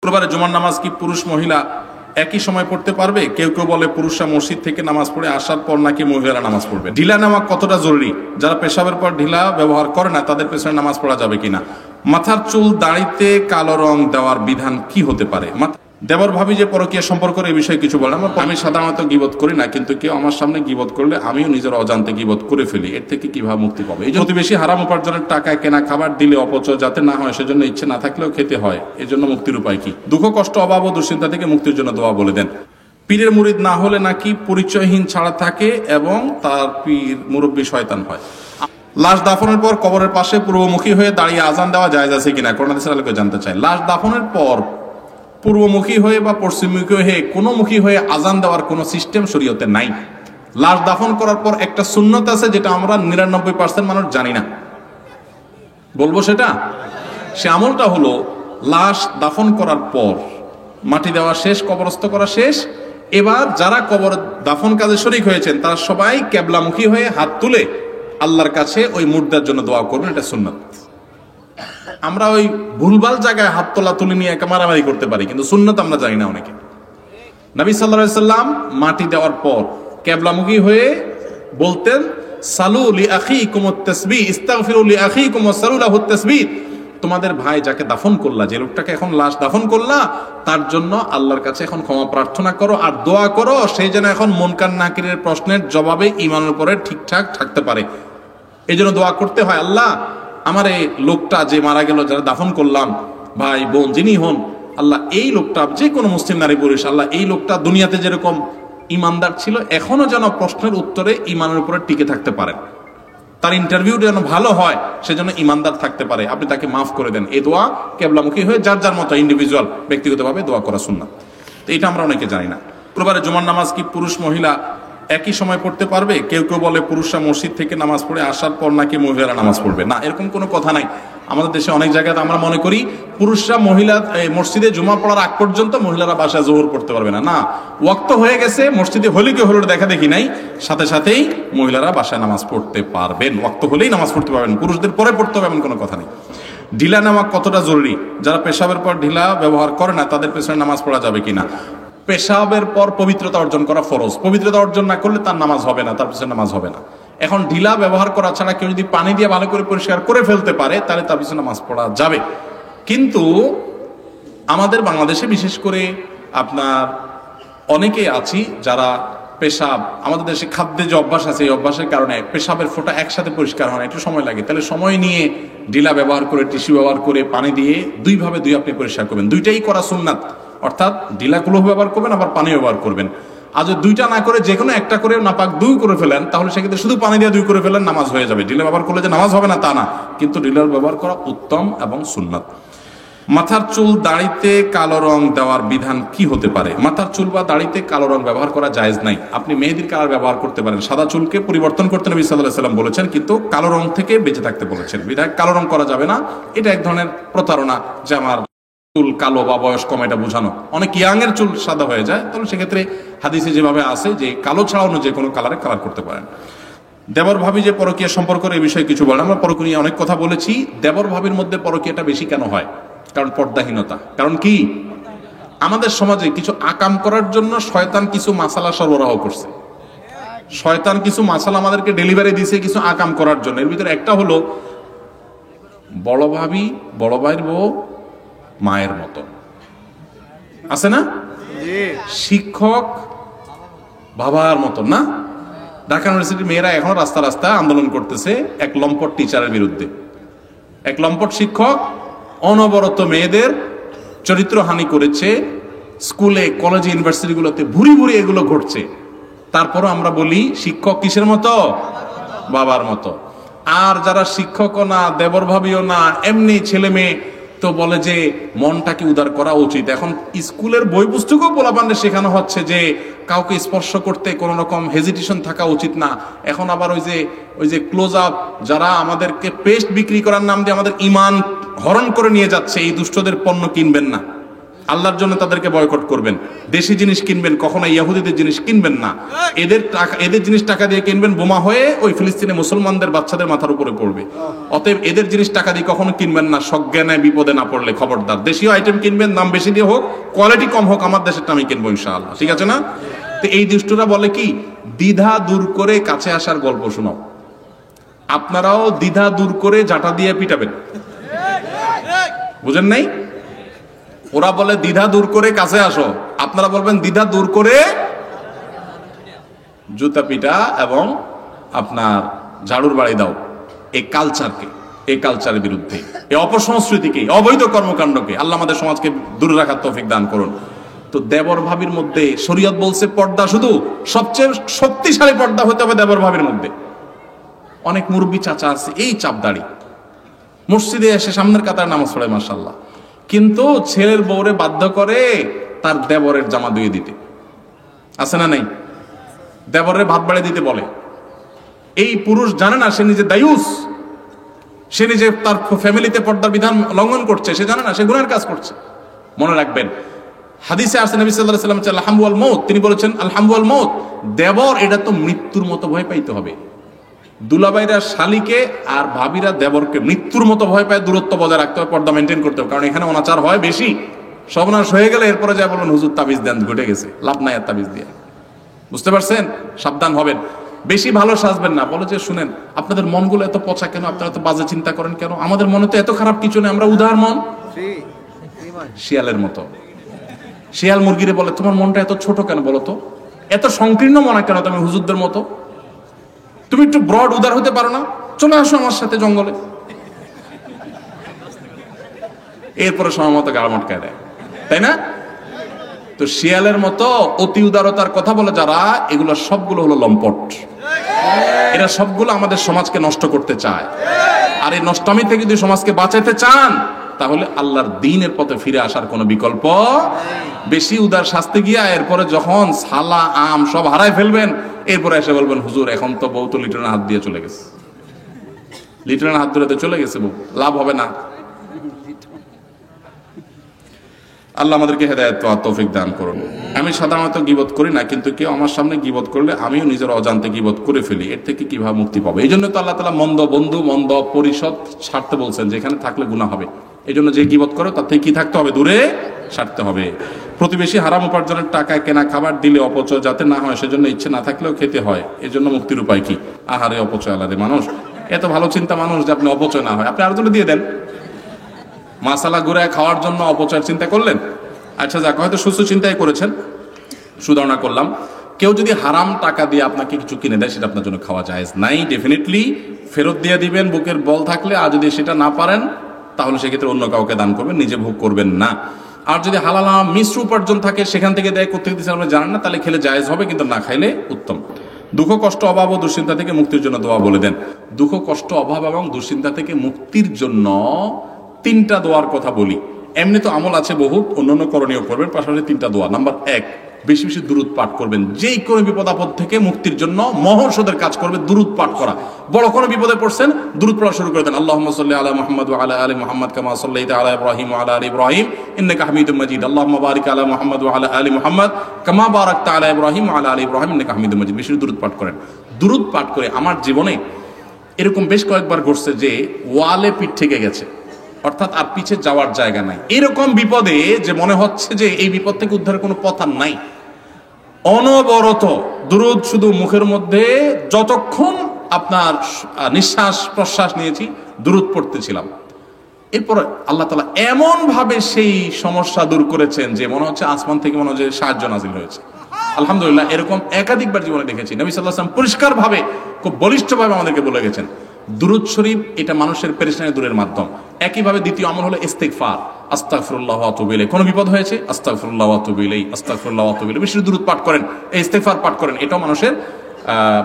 শুক্রবারে জুমার নামাজ কি পুরুষ মহিলা একই সময় পড়তে পারবে? কেউ কেউ বলে পুরুষরা মসজিদ থেকে নামাজ পড়ে আসার পর নাকি মহিলারা নামাজ পড়বে। ঢিলা নেওয়া কতটা জরুরি? যারা পেশাবের পর ঢিলা ব্যবহার করে না তাদের পেছনে নামাজ পড়া যাবে কিনা? মাথার চুল দাড়িতে কালো রং দেওয়ার বিধান কি হতে পারে? দেবর ভাবি যে পরকীয়া সম্পর্কের এই বিষয়ে কিছু বলে। আমি সাধারণত গীবত করি না, কিন্তু কেউ আমার সামনে গীবত করলে আমিও নিজের অজান্তে গীবত করে ফেলি। এর থেকে কিভাবে মুক্তি পাবে? এই প্রতিবেশী হারাম উপার্জনের টাকায় কেনা খাবার দিলে অপচয় যাতে না হয় সেজন্য ইচ্ছে না থাকলেও খেতে হয়, এর জন্য মুক্তির উপায় কি? দুঃখ কষ্ট অভাব ও দুশ্চিন্তা থেকে মুক্তির জন্য দোয়া বলে দেন। পীরের মুরিদ না হলে নাকি পরিচয়হীন ছাড়া থাকে এবং তার পীর মুরব্বী শয়তান হয়। লাশ দাফনের পর কবরের পাশে পূর্বমুখী হয়ে দাঁড়িয়ে আজান দেওয়া জায়েজ আছে কিনা? কোরআন হাদিসের আলোকে জানতে চাই। লাশ দাফনের পর পূর্বমুখী হয়ে বা পশ্চিমমুখী হয়ে কোনো মুখী হয়ে আজান দেওয়ার কোনো সিস্টেম শরীয়তে নাই। লাশ দাফন করার পর একটা সুন্নত আছে যেটা আমরা 99% মানুষ জানি না। বলবো সেটা, সে আমলটা হলো লাশ দাফন করার পর মাটি দেওয়া শেষ, কবরস্থ করা শেষ, এবার যারা কবর দাফন কাজে শরীক হয়েছেন তারা সবাই কেবলামুখী হয়ে হাত তুলে আল্লাহর কাছে ওই মুর্দার জন্য দোয়া করবেন। এটা সুন্নত। আমরা ওই ভুলভাল জায়গায় হাত তোলা তুলে নিয়ে একা মারামারি করতে পারি, কিন্তু সুন্নত আমরা জানি না অনেকে। নবী সাল্লাল্লাহু আলাইহি সাল্লাম মাটি দেওয়ার পর কিবলামুখী হয়ে বলতেন, সালু লি আখিকুমুত তাসবিহ, ইস্তাগফিরু লি আখিকুম ওয়া সালু লাহুত তাসবিহ। তোমাদের ভাই যাকে দাফন করলা, যে লোকটাকে এখন লাশ দাফন করলা, তার জন্য আল্লাহর কাছে এখন ক্ষমা প্রার্থনা করো আর দোয়া করো সেই যেন এখন মুনকার নাকিরের প্রশ্নের জবাবে ঈমানের উপরে ঠিকঠাক থাকতে পারে। এই জন্য দোয়া করতে হয়, আল্লাহ আমার এই লোকটা যে মারা গেল, যারা দাফন করলাম, ভাই বোন যিনি হন, আল্লাহ এই লোকটা, যে কোনো মুসলিম নারী পুরুষ, আল্লাহ এই লোকটা দুনিয়াতে যেরকম ইমানদার ছিল এখনো যেন প্রশ্নের উত্তরে ইমানের উপরে টিকে থাকতে পারেন, তার ইন্টারভিউ যেন ভালো হয়, সেজন্য ইমানদার থাকতে পারে, আপনি তাকে মাফ করে দেন। এই দোয়া কেবলামুখী হয়ে যার যার মতো ইন্ডিভিজুয়াল ব্যক্তিগতভাবে দোয়া করা সুন্নাত। তো এটা আমরা অনেকে জানি না। শুক্রবারে জুমার নামাজ কি পুরুষ মহিলা একই সময় পড়তে পারবে? কেউ কেউ বলে পুরুষরা মসজিদ থেকে নামাজ পড়ে আসার পর নাকি মহিলারা নামাজ পড়বে। না, এরকম কোনো কথা নাই। আমাদের দেশে অনেক জায়গাতে আমরা মনে করি পুরুষরা মসজিদে জুমা পড়ার আগ পর্যন্ত মহিলারা বাসায় জোহর পড়তে পারবে না। না, ওয়াক্ত হয়ে গেছে, মসজিদে হলে কেউ হলো দেখা দেখি নাই, সাথে সাথেই মহিলারা বাসায় নামাজ পড়তে পারবেন। ওয়াক্ত হলেই নামাজ পড়তে পারবেন, পুরুষদের পরে পড়তে হবে এমন কোনো কথা নেই। ঢিলা নেওয়া কতটা জরুরি? যারা পেশাবের পর ঢিলা ব্যবহার করে না তাদের পেছনে নামাজ পড়া যাবে কিনা? পেশাবের পর পবিত্রতা অর্জন করা ফরজ। পবিত্রতা অর্জন না করলে তার নামাজ হবে না, তার পিছনে নামাজ হবে না। এখন ঢিলা ব্যবহার করা ছাড়া কেউ যদি পানি দিয়ে ভালো করে পরিষ্কার করে ফেলতে পারে তাহলে তার পিছনে নামাজ পড়া যাবে। কিন্তু আমাদের বাংলাদেশে বিশেষ করে আপনার অনেকেই আছি যারা পেশাব, আমাদের দেশে খাদ্যে যে অভ্যাস আছে এই অভ্যাসের কারণে পেশাবের ফোঁটা একসাথে পরিষ্কার হয় না, একটু সময় লাগে। তাহলে সময় নিয়ে ঢিলা ব্যবহার করে, টিস্যু ব্যবহার করে, পানি দিয়ে দুই আপনি পরিষ্কার করবেন। দুইটাই করা সুন্নাত, অর্থাৎ ঢিলাগুলো ব্যবহার করবেন আবার পানি ব্যবহার করবেন। আর যদি দুইটা না করে যে কোনো একটা করে নাপাক দুই করে ফেলেন তাহলে সেক্ষেত্রে শুধু পানি দিয়ে দুই করে ফেলেন, নামাজ হয়ে যাবে। ঢিলা ব্যবহার করলে যে নামাজ হবে না তা না, কিন্তু ঢিলার ব্যবহার করা উত্তম এবং সুন্নাত। মাথার চুল দাড়িতে কালো রং দেওয়ার বিধান কি হতে পারে? মাথার চুল বা দাড়িতে কালো রং ব্যবহার করা জায়েজ নাই। আপনি মেহেদির কালার ব্যবহার করতে পারেন, সাদা চুলকে পরিবর্তন করতে নবী সাল্লাল্লাহু আলাইহি ওয়াসাল্লাম বলেছেন, কিন্তু কালো রং থেকে বেঁচে থাকতে বলেছেন। বিধায় কালো রং করা যাবে না। এটা এক ধরনের প্রতারণা যে আমার চুল কালো বা বয়স কম, এটা বোঝানো। অনেক ইয়াং এর চুল সাদা হয়ে যায়, তাহলে সেক্ষেত্রে হাদিসে যেভাবে আছে যে কালো ছাড়া অন্য যে কোনো কালারে কালার করতে পারেন। দেবর ভাবি যে পরকীয়া সম্পর্কের এই বিষয়ে কিছু বলেন। আমরা পরকীয়া নিয়ে অনেক কথা বলেছি। দেবর ভাবির মধ্যে পরকীয়াটা বেশি কেন হয়? কারণ পর্দাহীনতা। কারণ কি, আমাদের সমাজে কিছু আকাম করার জন্য শয়তান কিছু মাসালা সরবরাহ করছে। শয়তান কিছু মাসালা আমাদেরকে ডেলিভারি দিয়েছে কিছু আকাম করার জন্য। এর ভিতরে একটা হলো বড় ভাবি বড় ভাইয়ের বউ মায়ের মতো, আছে না? শিক্ষক বাবার মতো না? ঢাকা ইউনিভার্সিটির মেয়েরা এখন রাস্তা রাস্তা আন্দোলন করতেছে এক লম্পট টিচারের বিরুদ্ধে। এক লম্পট শিক্ষক অনবরত মেয়েদের চরিত্রহানি করেছে। স্কুলে, কলেজে, ইউনিভার্সিটিগুলোতে ভুরি ভুরি এগুলো ঘটছে। তারপরও আমরা বলি শিক্ষক কিসের মতো? বাবার মতো। আর যারা শিক্ষকও না, দেবর ভাবিও না, এমনি ছেলে মেয়ে, তো বলে যে মনটাকে উদার করা উচিত। এখন স্কুলের বই পুস্তকও পোলাপান্ডে শেখানো হচ্ছে যে কাউকে স্পর্শ করতে কোনো রকম হেজিটেশন থাকা উচিত না। এখন আবার ওই যে ক্লোজ আপ, যারা আমাদেরকে পেস্ট বিক্রি করার নাম দিয়ে আমাদের ইমান হরণ করে নিয়ে যাচ্ছে, এই দুষ্টদের পণ্য কিনবেন না। আল্লাহর জন্য তাদেরকে বয়কট করবেন। দেশি জিনিস কিনবেন, কখনো ইহুদিদের জিনিস কিনবেন না। এদের জিনিস টাকা দিয়ে কিনবেন, বোমা হয়ে ওই ফিলিস্তিনে মুসলমানদের বাচ্চাদের মাথার উপরে পড়বে। অতএব এদের জিনিস টাকা দিয়ে কখনো কিনবেন না, সজ্ঞানে বিপদে না পড়লে খবরদার। দেশীয় আইটেম কিনবেন, দাম বেশি দিয়ে হোক, কোয়ালিটি কম হোক, আমার দেশেরটা আমি কিনবো ইনশাআল্লাহ, ঠিক আছে না? তো এই দুষ্টরা বলে কি, দ্বিধা দূর করে কাছে আসার গল্প শোনাও। আপনারাও দ্বিধা দূর করে জাটা দিয়ে পিটাবেন, বুঝেন নাই? ওরা বলে দ্বিধা দূর করে কাছে আসো, আপনারা বলবেন দ্বিধা দূর করে জুতা পিটা এবং আপনার ঝাড়ুর বাড়ি দাও। এই কালচারকে, এই কালচারের বিরুদ্ধে, এই অপসংস্কৃতিকে, অবৈধ কর্মকাণ্ডকে আল্লাহ আমাদের সমাজকে দূরে রাখার তৌফিক দান করুন। তো দেবর ভাবির মধ্যে শরীয়ত বলছে পর্দা শুধু সবচেয়ে শক্তিশালী পর্দা হতে হবে দেবর ভাবির মধ্যে। অনেক মুরব্বী চাচা আছে এই চাপদাড়ি, মসজিদে এসে সামনের কাতার নামাজ পড়ে মাশাআল্লাহ, কিন্তু ছেলের বউরে বাধ্য করে তার দেবরের জামা ধুয়ে দিতে, আছে না নাই? দেবরের ভাত বাড়ি দিতে বলে। এই পুরুষ জানে না সে নিজে দায়ুস, সে নিজে তার ফ্যামিলিতে পর্দার বিধান লঙ্ঘন করছে, সে জানে না সে গুনার কাজ করছে। মনে রাখবেন, হাদিসে আসছে নবী সাল্লাল্লাহু আলাইহি ওয়াসাল্লাম আল হামওয়াল মউত, তিনি বলেছেন আল হামওয়াল মউত, দেবর এটা তো মৃত্যুর মতো ভয় পাইতে হবে। দুলাভাইরা শালীকে আর ভাবিরা দেবরকে মৃত্যুর মতো ভয় পায়, দূরত্ব বজায় রাখতে হবে, পর্দা মেনটেন করতে হবে, কারণ এখানে অনাচার হয় বেশি। সর্বনাশ হয়ে গেলে এরপরে যা বলবেন হুজুর তাবিজ দেন, ঘটে গেছে, লাভ নাই আর তাবিজ দিয়ে। বুঝতে পারছেন? সাবধান হবেন, বেশি ভালো সাজবেন না। বলো যে শুনেন, আপনাদের মনগুলো এত পচা কেন, আপনারা এত বাজে চিন্তা করেন কেন? আমাদের মনে তো এত খারাপ কিছু নেই, আমরা উদার মন, শিয়ালের মতো। শিয়াল মুরগিরে বলে তোমার মনটা এত ছোট কেন বলো তো, এত সংকীর্ণ মনে কেন তুমি হুজুরদের মতো? তুমি একটু ব্রড উদার হতে পারো না? চলে আসো আমার সাথে জঙ্গলে। এরপরে সময় মতো গাড় মটকায় দেয়, তাই না? তো শিয়ালের মতো অতি উদারতার কথা বলে যারা, এগুলো সবগুলো হলো লম্পট। এরা সবগুলো আমাদের সমাজকে নষ্ট করতে চায়। আর এই নষ্টমি থেকে যদি সমাজকে বাঁচাতে চান, তাহলে আল্লাহর দ্বীনের পথে ফিরে আসার কোনো বিকল্প। বেশি উদার শাস্তি গিয়া এরপরে যখন ছালা আম সব হারায় ফেলবেন, এরপরে এসে বলবেন হুজুর এখন তো বউ তো লিটনের হাত দিয়ে চলে গেছে, লিটনের হাত ধরে চলে গেছে বউ, লাভ হবে না। আল্লাহ আমাদেরকে হেদায়েত ও তৌফিক দান করুন। আমি সাধারণত গীবত করি না, কিন্তু কেউ আমার সামনে গীবত করলে আমিও নিজের অজান্তে গীবত করে ফেলি। এর থেকে কিভাবে মুক্তি পাবো? এই জন্য তো আল্লাহ তাআলা মন্দ বন্ধু, মন্দ পরিষদ ছাড়তে বলছেন, যেখানে থাকলে গুনাহ হবে। এই জন্য যে গীবত করে তার থেকে কি থাকতে হবে? দূরে সারতে হবে। প্রতিবেশী হারাম উপার্জনের টাকায় কেনা খাবার দিলে অপচয় যাতে না হয়, সেজন্য ইচ্ছে না থাকলেও খেতে হয়। এই জন্য মুক্তির উপায় কি? আহারে অপচয় আলাদা মানুষ, এত ভালো চিন্তা মানুষ যে আপনি অপচয় না হয়, আপনি আরেকজনে দিয়ে দেন। মাসালা ঘুরে খাওয়ার জন্য অপচয়ের চিন্তা করলেন? আচ্ছা যাক, হয়তো সুস্থ চিন্তাই করেছেন, সুধারণা করলাম। কেউ যদি হারাম টাকা দিয়ে আপনাকে কিছু কিনে দেয়, সেটা আপনার জন্য খাওয়া জায়েজ নাই। ডেফিনেটলি ফেরত দিয়ে দিবেন বুকের বল থাকলে। আর যদি সেটা না পারেন, তাহলে সেক্ষেত্রে অন্য কাউকে দান করবেন, নিজে ভোগ করবেন না। আর যদি হালাল মিশ্র উপার্জন থাকে, সেখান থেকে দেয়, কোথেকে দিচ্ছেন আপনি জানেন না, তাহলে খেলে জায়েজ হবে, কিন্তু না খাইলে উত্তম। দুঃখ কষ্ট অভাব ও দুশ্চিন্তা থেকে মুক্তির জন্য দোয়া বলে দেন। দুঃখ কষ্ট অভাব এবং দুশ্চিন্তা থেকে মুক্তির জন্য 3টা দোয়ার কথা বলি। এমনি তো আমল আছে বহুত, অন্যান্য করণীয় করবেন, পাশাপাশি 3টা দোয়া। নাম্বার 1, বেশি বেশি দুরুদ পাঠ করবেন। যেই কোনো বিপদ আপদ থেকে মুক্তির জন্য মহৌষধের কাজ করবে দুরুদ পাঠ করা। বড় কোনো বিপদে পড়ছেন, দুরুদ পড়া শুরু করে দেন। আল্লাহুম্মা সাল্লি আলা মুহাম্মাদ ওয়া আলা আলি মুহাম্মাদ কামা সাল্লাইতা আলা ইব্রাহিম ওয়া আলা আলি ইব্রাহিম ইন্নাকা হামিদুম মাজিদ। আল্লাহুম্মা বারিক আলা মুহাম্মাদ ওয়া আলা আলি মুহাম্মাদ কামা বারাকতা আলা ইব্রাহিম ওয়া আলা আলি ইব্রাহিম ইন্নাকা হামিদুম মাজিদ। বেশি দুরুদ পাঠ করেন। দুরুদ পাঠ করে আমার জীবনে এরকম বেশ কয়েকবার ঘটছে যে ওয়ালে পিঠ থেকে গেছে, অর্থাৎ আর পিছে যাওয়ার জায়গা নাই। এরকম বিপদে যে মনে হচ্ছে যে এই বিপদ থেকে উদ্ধারের কোনো পথ আর নাই, অনবরত দুরুদ শুধু মুখের মধ্যে, যতক্ষণ আপনার নিঃশ্বাস প্রশ্বাস নিয়েছি দুরুদ পড়তেছিলাম। এরপর আল্লাহ তাআলা এমন ভাবে সেই সমস্যা দূর করেছেন যে মনে হচ্ছে আসমান থেকে মনে হচ্ছে সাহায্য নাজিল হয়েছে। আলহামদুলিল্লাহ, এরকম একাধিকবার জীবনে দেখেছি। নবী সাল্লাল্লাহু আলাইহি ওয়াসাল্লাম পরিষ্কার ভাবে, খুব বলিষ্ঠভাবে আমাদেরকে বলে গেছেন, দুরুদ শরীফ এটা মানুষের পেরেশানি দূরের মাধ্যম। একইভাবে দ্বিতীয় আমল হলো ইস্তিগফার, আস্তাগফিরুল্লাহ ওয়া আতুবু ইলাইহি। কোনো বিপদ হয়েছে, আস্তাগফিরুল্লাহ ওয়া আতুবু ইলাইহি, আস্তাগফিরুল্লাহ ওয়া আতুবু ইলাইহি। বেশি দুরুদ পাঠ করেন, এই ইস্তিগফার পাঠ করেন। এটাও মানুষের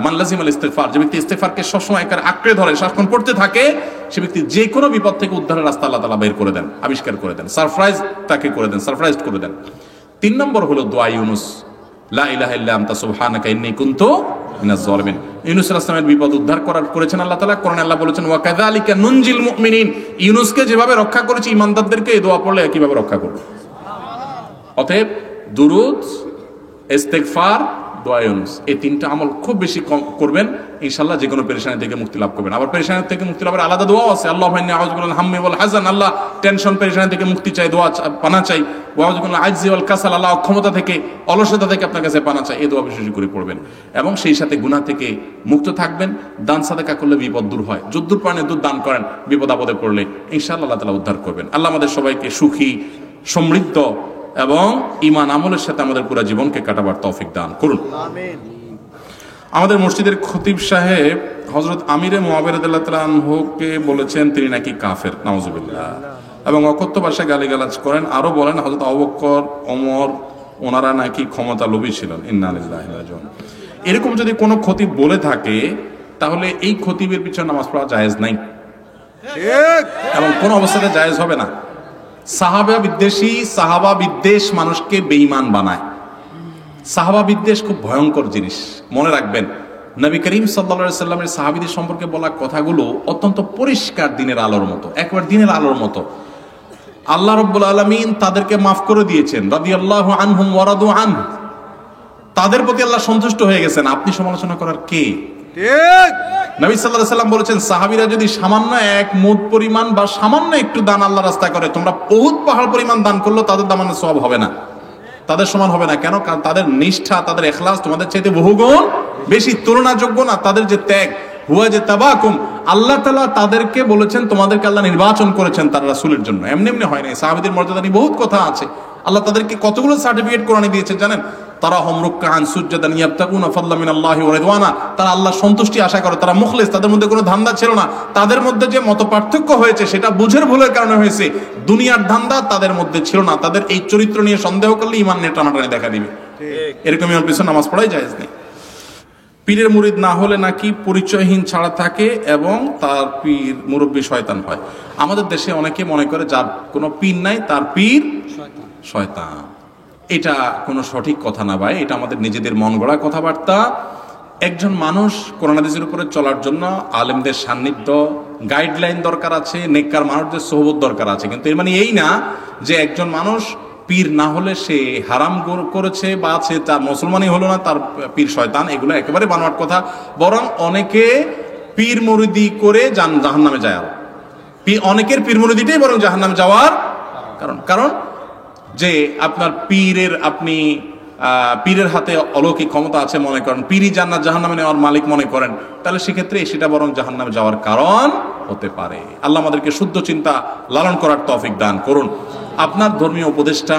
মান লাজিমাল ইস্তিগফার, যে ব্যক্তি ইস্তিগফারকে সবসময় একার আঁকড়ে ধরে সারাক্ষণ পড়তে থাকে, সে ব্যক্তি যে কোনো বিপদ থেকে উদ্ধারের রাস্তা আল্লাহ তাআলা বের করে দেন, আবিষ্কার করে দেন, সারপ্রাইজ তাকে করে দেন, সারপ্রাইজ করে দেন। 3 নম্বর হলো দোয়া ইউনুস, লা ইলাহা ইল্লা আনতা সুবহানাকা ইন্নী কুনতু মিনাজ জালিমিন। ইউনুস আলাইহিস সালামের বিপদ উদ্ধার করেছেন আল্লাহ তাআলা। কোরআনে আল্লাহ বলেছেন ওয়া কাযালিকা নুনজিল মুমিনিন, ইউনুসকে যেভাবে রক্ষা করেছি ইমানদারদেরকে এই দোয়া পড়লে একইভাবে রক্ষা করব। অতএব দুরুদ, ইস্তেগফার, দোয়া ইউনুস, এই তিনটা আমল খুব বেশি করবেন, ইনশাআল্লাহ যে কোনো পেরেশানি থেকে মুক্তি লাভ করবেন। আবার পেরেশানি থেকে মুক্তি লাভের আলাদা দোয়াও আছে। আল্লাহুম্মা ইন্নী আউযু বিকা মিনাল হাম্মি ওয়াল হাযান, আল্লাহ টেনশন পেরেশানি থেকে মুক্তি চাই, দোয়া পানা চাই। ওয়া আউযু বিকা মিনাল আজজি ওয়াল কাসাল, আল্লাহ অক্ষমতা থেকে, অলসতা থেকে আপনার কাছে পানা চাই। এই দোয়া বিশেষ করে পড়বেন এবং সেই সাথে গুনাহ থেকে মুক্ত থাকবেন। দান সাদাকা করলে বিপদ দূর হয়, যদ্দূর পারেন দুধ দান করেন, বিপদ আপদে পড়লে ইনশাআল্লাহ আল্লাহ তাআলা উদ্ধার করবেন। আল্লাহ আমাদের সবাইকে সুখী, সমৃদ্ধ এবং ঈমান আমলের সাথে আমাদের পুরো জীবনকে কাটাবার তৌফিক দান করুন, আমিন। আমাদের মসজিদের খতিব সাহেব হযরত আমিরে মুআবিয়া রাদিয়াল্লাহু তাআলা আনহুকে বলেছেন তিনি নাকি কাফের, নাউজুবিল্লাহ, এবং অকথ্য ভাষায় গালিগালাজ করেন। আরো বলেন হযরত আবু বকর, ওমর ওনারা নাকি ক্ষমতা লোভী ছিলেন। ইন্না লিল্লাহি ওয়া ইন্না ইলাইহি রাজিউন। এরকম যদি কোনো খতিব বলে থাকে তাহলে এই খতিবের পিছনে নামাজ পড়া জায়েজ নাই, ঠিক, এবং কোন অবস্থাতে জায়েজ হবে না। সাহাবা বিদ্বেষ মানুষকে বেঈমান বানায়। সাহাবা বিদ্বেষ খুব ভয়ঙ্কর জিনিস, মনে রাখবেন। নবী করিম সাল্লাল্লাহু আলাইহি সাল্লামের সাহাবীদের সম্পর্কে বলা কথাগুলো অত্যন্ত পরিষ্কার দিনের আলোর মতো, একবার দিনের আলোর মতো। আল্লাহ রাব্বুল আলামিন তাদেরকে মাফ করে দিয়েছেন, রাদিয়াল্লাহু আনহুম ওয়া রাদু আনহু, তাদের প্রতি আল্লাহ সন্তুষ্ট হয়ে গেছেন। আপনি সমালোচনা করার কে? ঠিক। নবী সাল্লাল্লাহু আলাইহি সাল্লাম বলেছেন সাহাবীরা যদি সামান্য এক মুদ পরিমাণ বা সামান্য একটু দান আল্লাহর রাস্তায় করে, তোমরা বহুত পাহাড় পরিমাণ দান করলেও তাদের দামানে সওয়াব হবে না, তাদের সমান হবে না। কেন? কারণ তাদের নিষ্ঠা, তাদের ইখলাস তোমাদের চাইতে বহুগুণ বেশি, তুলনাযোগ্য না। তাদের যে ত্যাগ, হুয়া যে তাবাকুম, আল্লাহ তাআলা তাদেরকে বলেছেন তোমাদেরকে আল্লাহ নির্বাচন করেছেন তার রাসূলের জন্য, এমনি এমনি হয় না। সাহাবীদের মর্যাদা নিয়ে বহুত কথা আছে। আল্লাহ তাদেরকে কতগুলো সার্টিফিকেট কোরআনে দিয়েছে জানেন? তারা হুম রুকআন সুজদান ইয়াবতাগুনা ফাদলা মিনাল্লাহি ওয়া রিদওয়ানা, তারা আল্লাহর সন্তুষ্টি আশা করে, তারা মুখলিস, তাদের মধ্যে কোনো ধান্দা ছিল না। তাদের মধ্যে যে মত পার্থক্য হয়েছে সেটা বুঝের ভুলের কারণে হয়েছে, দুনিয়ার ধান্দা তাদের মধ্যে ছিল না। তাদের এই চরিত্র নিয়ে সন্দেহ করলে ঈমান নিয়ে টানাটানি দেখা দিবে। এরকমই ওর পিছনে নামাজ পড়াই জায়েজ নেই। পীরের মুরিদ না হলে নাকি পরিচয়হীন ছাড়া থাকে এবং তার পীর মুরব্বী শয়তান হয়। আমাদের দেশে অনেকে মনে করে যার কোনো পীর নাই তার পীর শয়তান। এটা কোনো সঠিক কথা না ভাই, এটা আমাদের নিজেদের মন গড়া কথাবার্তা। একজন মানুষ কোরআন হাদিসের উপরে চলার জন্য আলেমদের সান্নিধ্য, গাইডলাইন দরকার আছে, নেককার মানুষদের সোহবত দরকার আছে। কিন্তু এর মানে এই না যে একজন মানুষ পীর না হলে সে হারাম করেছে বা সে তার মুসলমানই হলো না, তার পীর শয়তান। এগুলো একেবারে বানোয়াট কথা। বরং অনেকে পীর মুরিদি করে জাহান্নামে যায়, আর অনেকের পীর মুরিদিটাই বরং জাহান্নামে যাওয়ার কারণ যে আপনার পীরের হাতে অলৌকিক ক্ষমতা আছে মনে করেন, পীরই জান্নাত জাহান্নামে নেওয়ার মালিক মনে করেন, তাহলে সেক্ষেত্রে সেটা বরং জাহান্নামে যাওয়ার কারণ হতে পারে। আল্লাহ আমাদেরকে শুদ্ধ চিন্তা লালন করার তৌফিক দান করুন। আপনার ধর্মীয় উপদেষ্টা,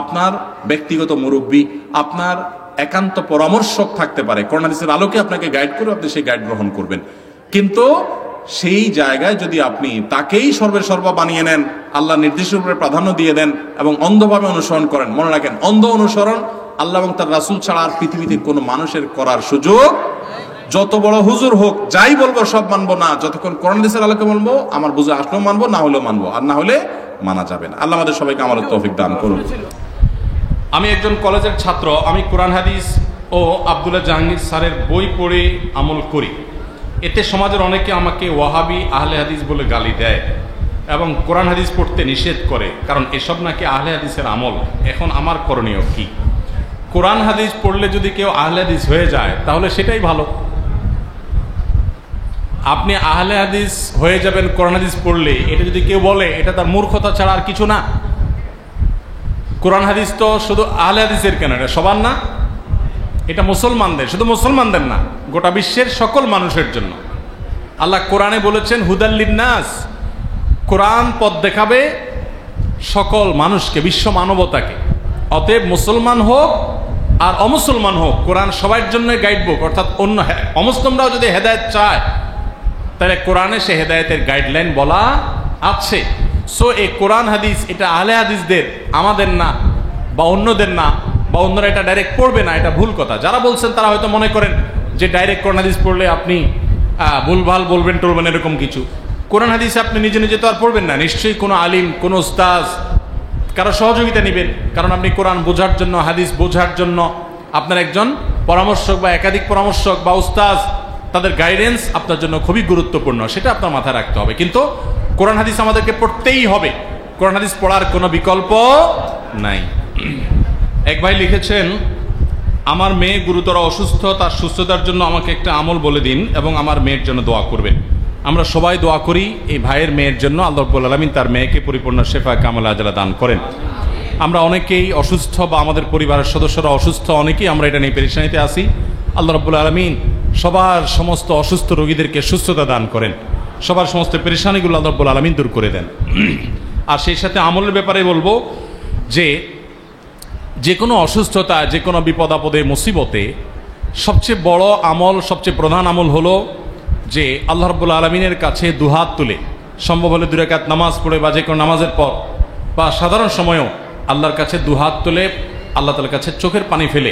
আপনার ব্যক্তিগত মুরব্বী, আপনার একান্ত পরামর্শক থাকতে পারে, কোরআন হাদিসের আলোকে আপনাকে গাইড করে আপনি সেই গাইড গ্রহণ করবেন। কিন্তু সেই জায়গায় যদি আপনি তাকেই সর্বা বানিয়ে নেন, আল্লাহ নির্দেশের উপরে প্রাধান্য দিয়ে দেন এবং অন্ধভাবে অনুসরণ করেন, মনে রাখেন অন্ধ অনুসরণ আল্লাহ এবং তার রাসূল ছাড়া আর পৃথিবীতে কোনো মানুষের করার সুযোগ, যত বড় হুজুর হোক, যাই বলবো সব মানবো না, যতক্ষণ কোরআন হাদিসের আলোকে বলবো, আমার বুঝে আসলেও মানবো, না হলেও মানবো, আর না হলে মানা যাবে না। আল্লাহ আমাদের সবাইকে আমাদের তৌফিক দান করুন। আমি একজন কলেজের ছাত্র, আমি কোরআন হাদিস ও আব্দুল্লাহ জাহাঙ্গীর স্যারের বই পড়ে আমল করি। এতে সমাজের অনেকে আমাকে ওয়াহাবি আহলে হাদিস বলে গালি দেয় এবং কোরআন হাদিস পড়তে নিষেধ করে, কারণ এসব নাকি আহলে হাদিসের আমল। এখন আমার করণীয় কি? কোরআন হাদিস পড়লে যদি কেউ আহলে হাদিস হয়ে যায় তাহলে সেটাই ভালো। আপনি আহলে হাদিস হয়ে যাবেন কোরআন হাদিস পড়লে, এটা যদি কেউ বলে এটা তার মূর্খতা ছাড়া আর কিছু না। কোরআন হাদিস তো শুধু আহলে হাদিসের কেন, এটা সবার না, এটা মুসলমানদের, শুধু মুসলমানদের না, গোটা বিশ্বের সকল মানুষের জন্য। আল্লাহ কোরআনে বলেছেন হুদাল লিন্নাস, কোরআন পথ দেখাবে সকল মানুষকে, বিশ্ব মানবতাকে। অতএব মুসলমান হোক আর অমুসলমান হোক, কোরআন সবার জন্য গাইড বুক, অর্থাৎ অন্য অমুসলিমরাও যদি হেদায়েত চায় তাহলে কোরআনে সে হেদায়েতের গাইডলাইন বলা আছে। সো এই কোরআন হাদিস এটা আহলে হাদিসদের, আমাদের না বা অন্যদের না, বা অন্যরা এটা ডাইরেক্ট পড়বে না, এটা ভুল কথা। যারা বলছেন তারা হয়তো মনে করেন যে ডাইরেক্ট কোরআন হাদিস পড়লে আপনি ভুলভাল বলবেন টলবেন, এরকম কিছু। কোরআন হাদিস আপনি নিজে নিজে তো আর পড়বেন না, নিশ্চয়ই কোনো আলিম, কোনো উস্তাজ, কারো সহযোগিতা নেবেন। কারণ আপনি কোরআন বোঝার জন্য, হাদিস বোঝার জন্য আপনার একজন পরামর্শক বা একাধিক পরামর্শক বা উস্তাজ, তাদের গাইডেন্স আপনার জন্য খুবই গুরুত্বপূর্ণ, সেটা আপনার মাথায় রাখতে হবে। কিন্তু কোরআন হাদিস আমাদেরকে পড়তেই হবে, কোরআন হাদিস পড়ার কোনো বিকল্প নাই। এক ভাই লিখেছেন, আমার মেয়ে গুরুতর অসুস্থ, তার সুস্থতার জন্য আমাকে একটা আমল বলে দিন এবং আমার মেয়ের জন্য দোয়া করবেন। আমরা সবাই দোয়া করি এই ভাইয়ের মেয়ের জন্য, আল্লাহ রাব্বুল আলামিন তার মেয়েকে পরিপূর্ণ শেফা কামাল আজলা দান করেন। আমরা অনেকেই অসুস্থ বা আমাদের পরিবারের সদস্যরা অসুস্থ, অনেকেই আমরা এটা নিয়ে পেরেশানিতে আসি। আল্লাহ রাব্বুল আলামিন সবার সমস্ত অসুস্থ রোগীদেরকে সুস্থতা দান করেন, সবার সমস্ত পেরেশানিগুলো আল্লাহ রাব্বুল আলামিন দূর করে দেন। আর সেই সাথে আমলের ব্যাপারে বলবো যে কোনো অসুস্থতা, যে কোনো বিপদ আপদে, মুসিবতে সবচেয়ে বড় আমল, সবচেয়ে প্রধান আমল হলো যে আল্লাহ রাব্বুল আলামিনের কাছে দুহাত তুলে, সম্ভব হলে 2 রাকাত নামাজ পড়ে বা যে কোনো নামাজের পর বা সাধারণ সময়েও আল্লাহর কাছে দুহাত তুলে আল্লাহ তাআলার কাছে চোখের পানি ফেলে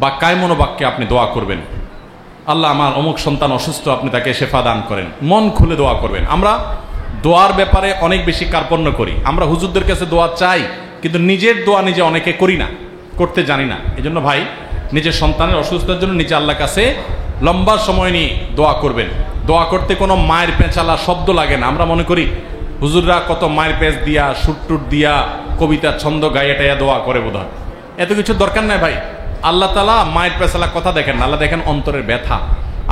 বা কায়মনোবাক্যে আপনি দোয়া করবেন, আল্লাহ আমার অমুক সন্তান অসুস্থ, আপনি তাকে শেফা দান করেন। মন খুলে দোয়া করবেন। আমরা দোয়ার ব্যাপারে অনেক বেশি কার্পণ্য করি। আমরা হুজুরদের কাছে দোয়া চাই, কিন্তু নিজের দোয়া নিজে অনেকে করি না, করতে জানি না। এই জন্য ভাই, নিজের সন্তানের অসুস্থতার জন্য নিজে আল্লাহর কাছে লম্বা সময় নিয়ে দোয়া করবেন। দোয়া করতে কোনো মায়ের পেঁচালা শব্দ লাগে না। আমরা মনে করি হুজুররা কত মায়ের পেঁচ দিয়া, সুটটুট দিয়া, কবিতা ছন্দ গাইয়া টাইয়া দোয়া করে বোধ হয়। এত কিছু দরকার নাই ভাই। আল্লাহ তাআলা মায়ের পেঁচালা কথা দেখেন না, আল্লাহ দেখেন অন্তরের ব্যথা।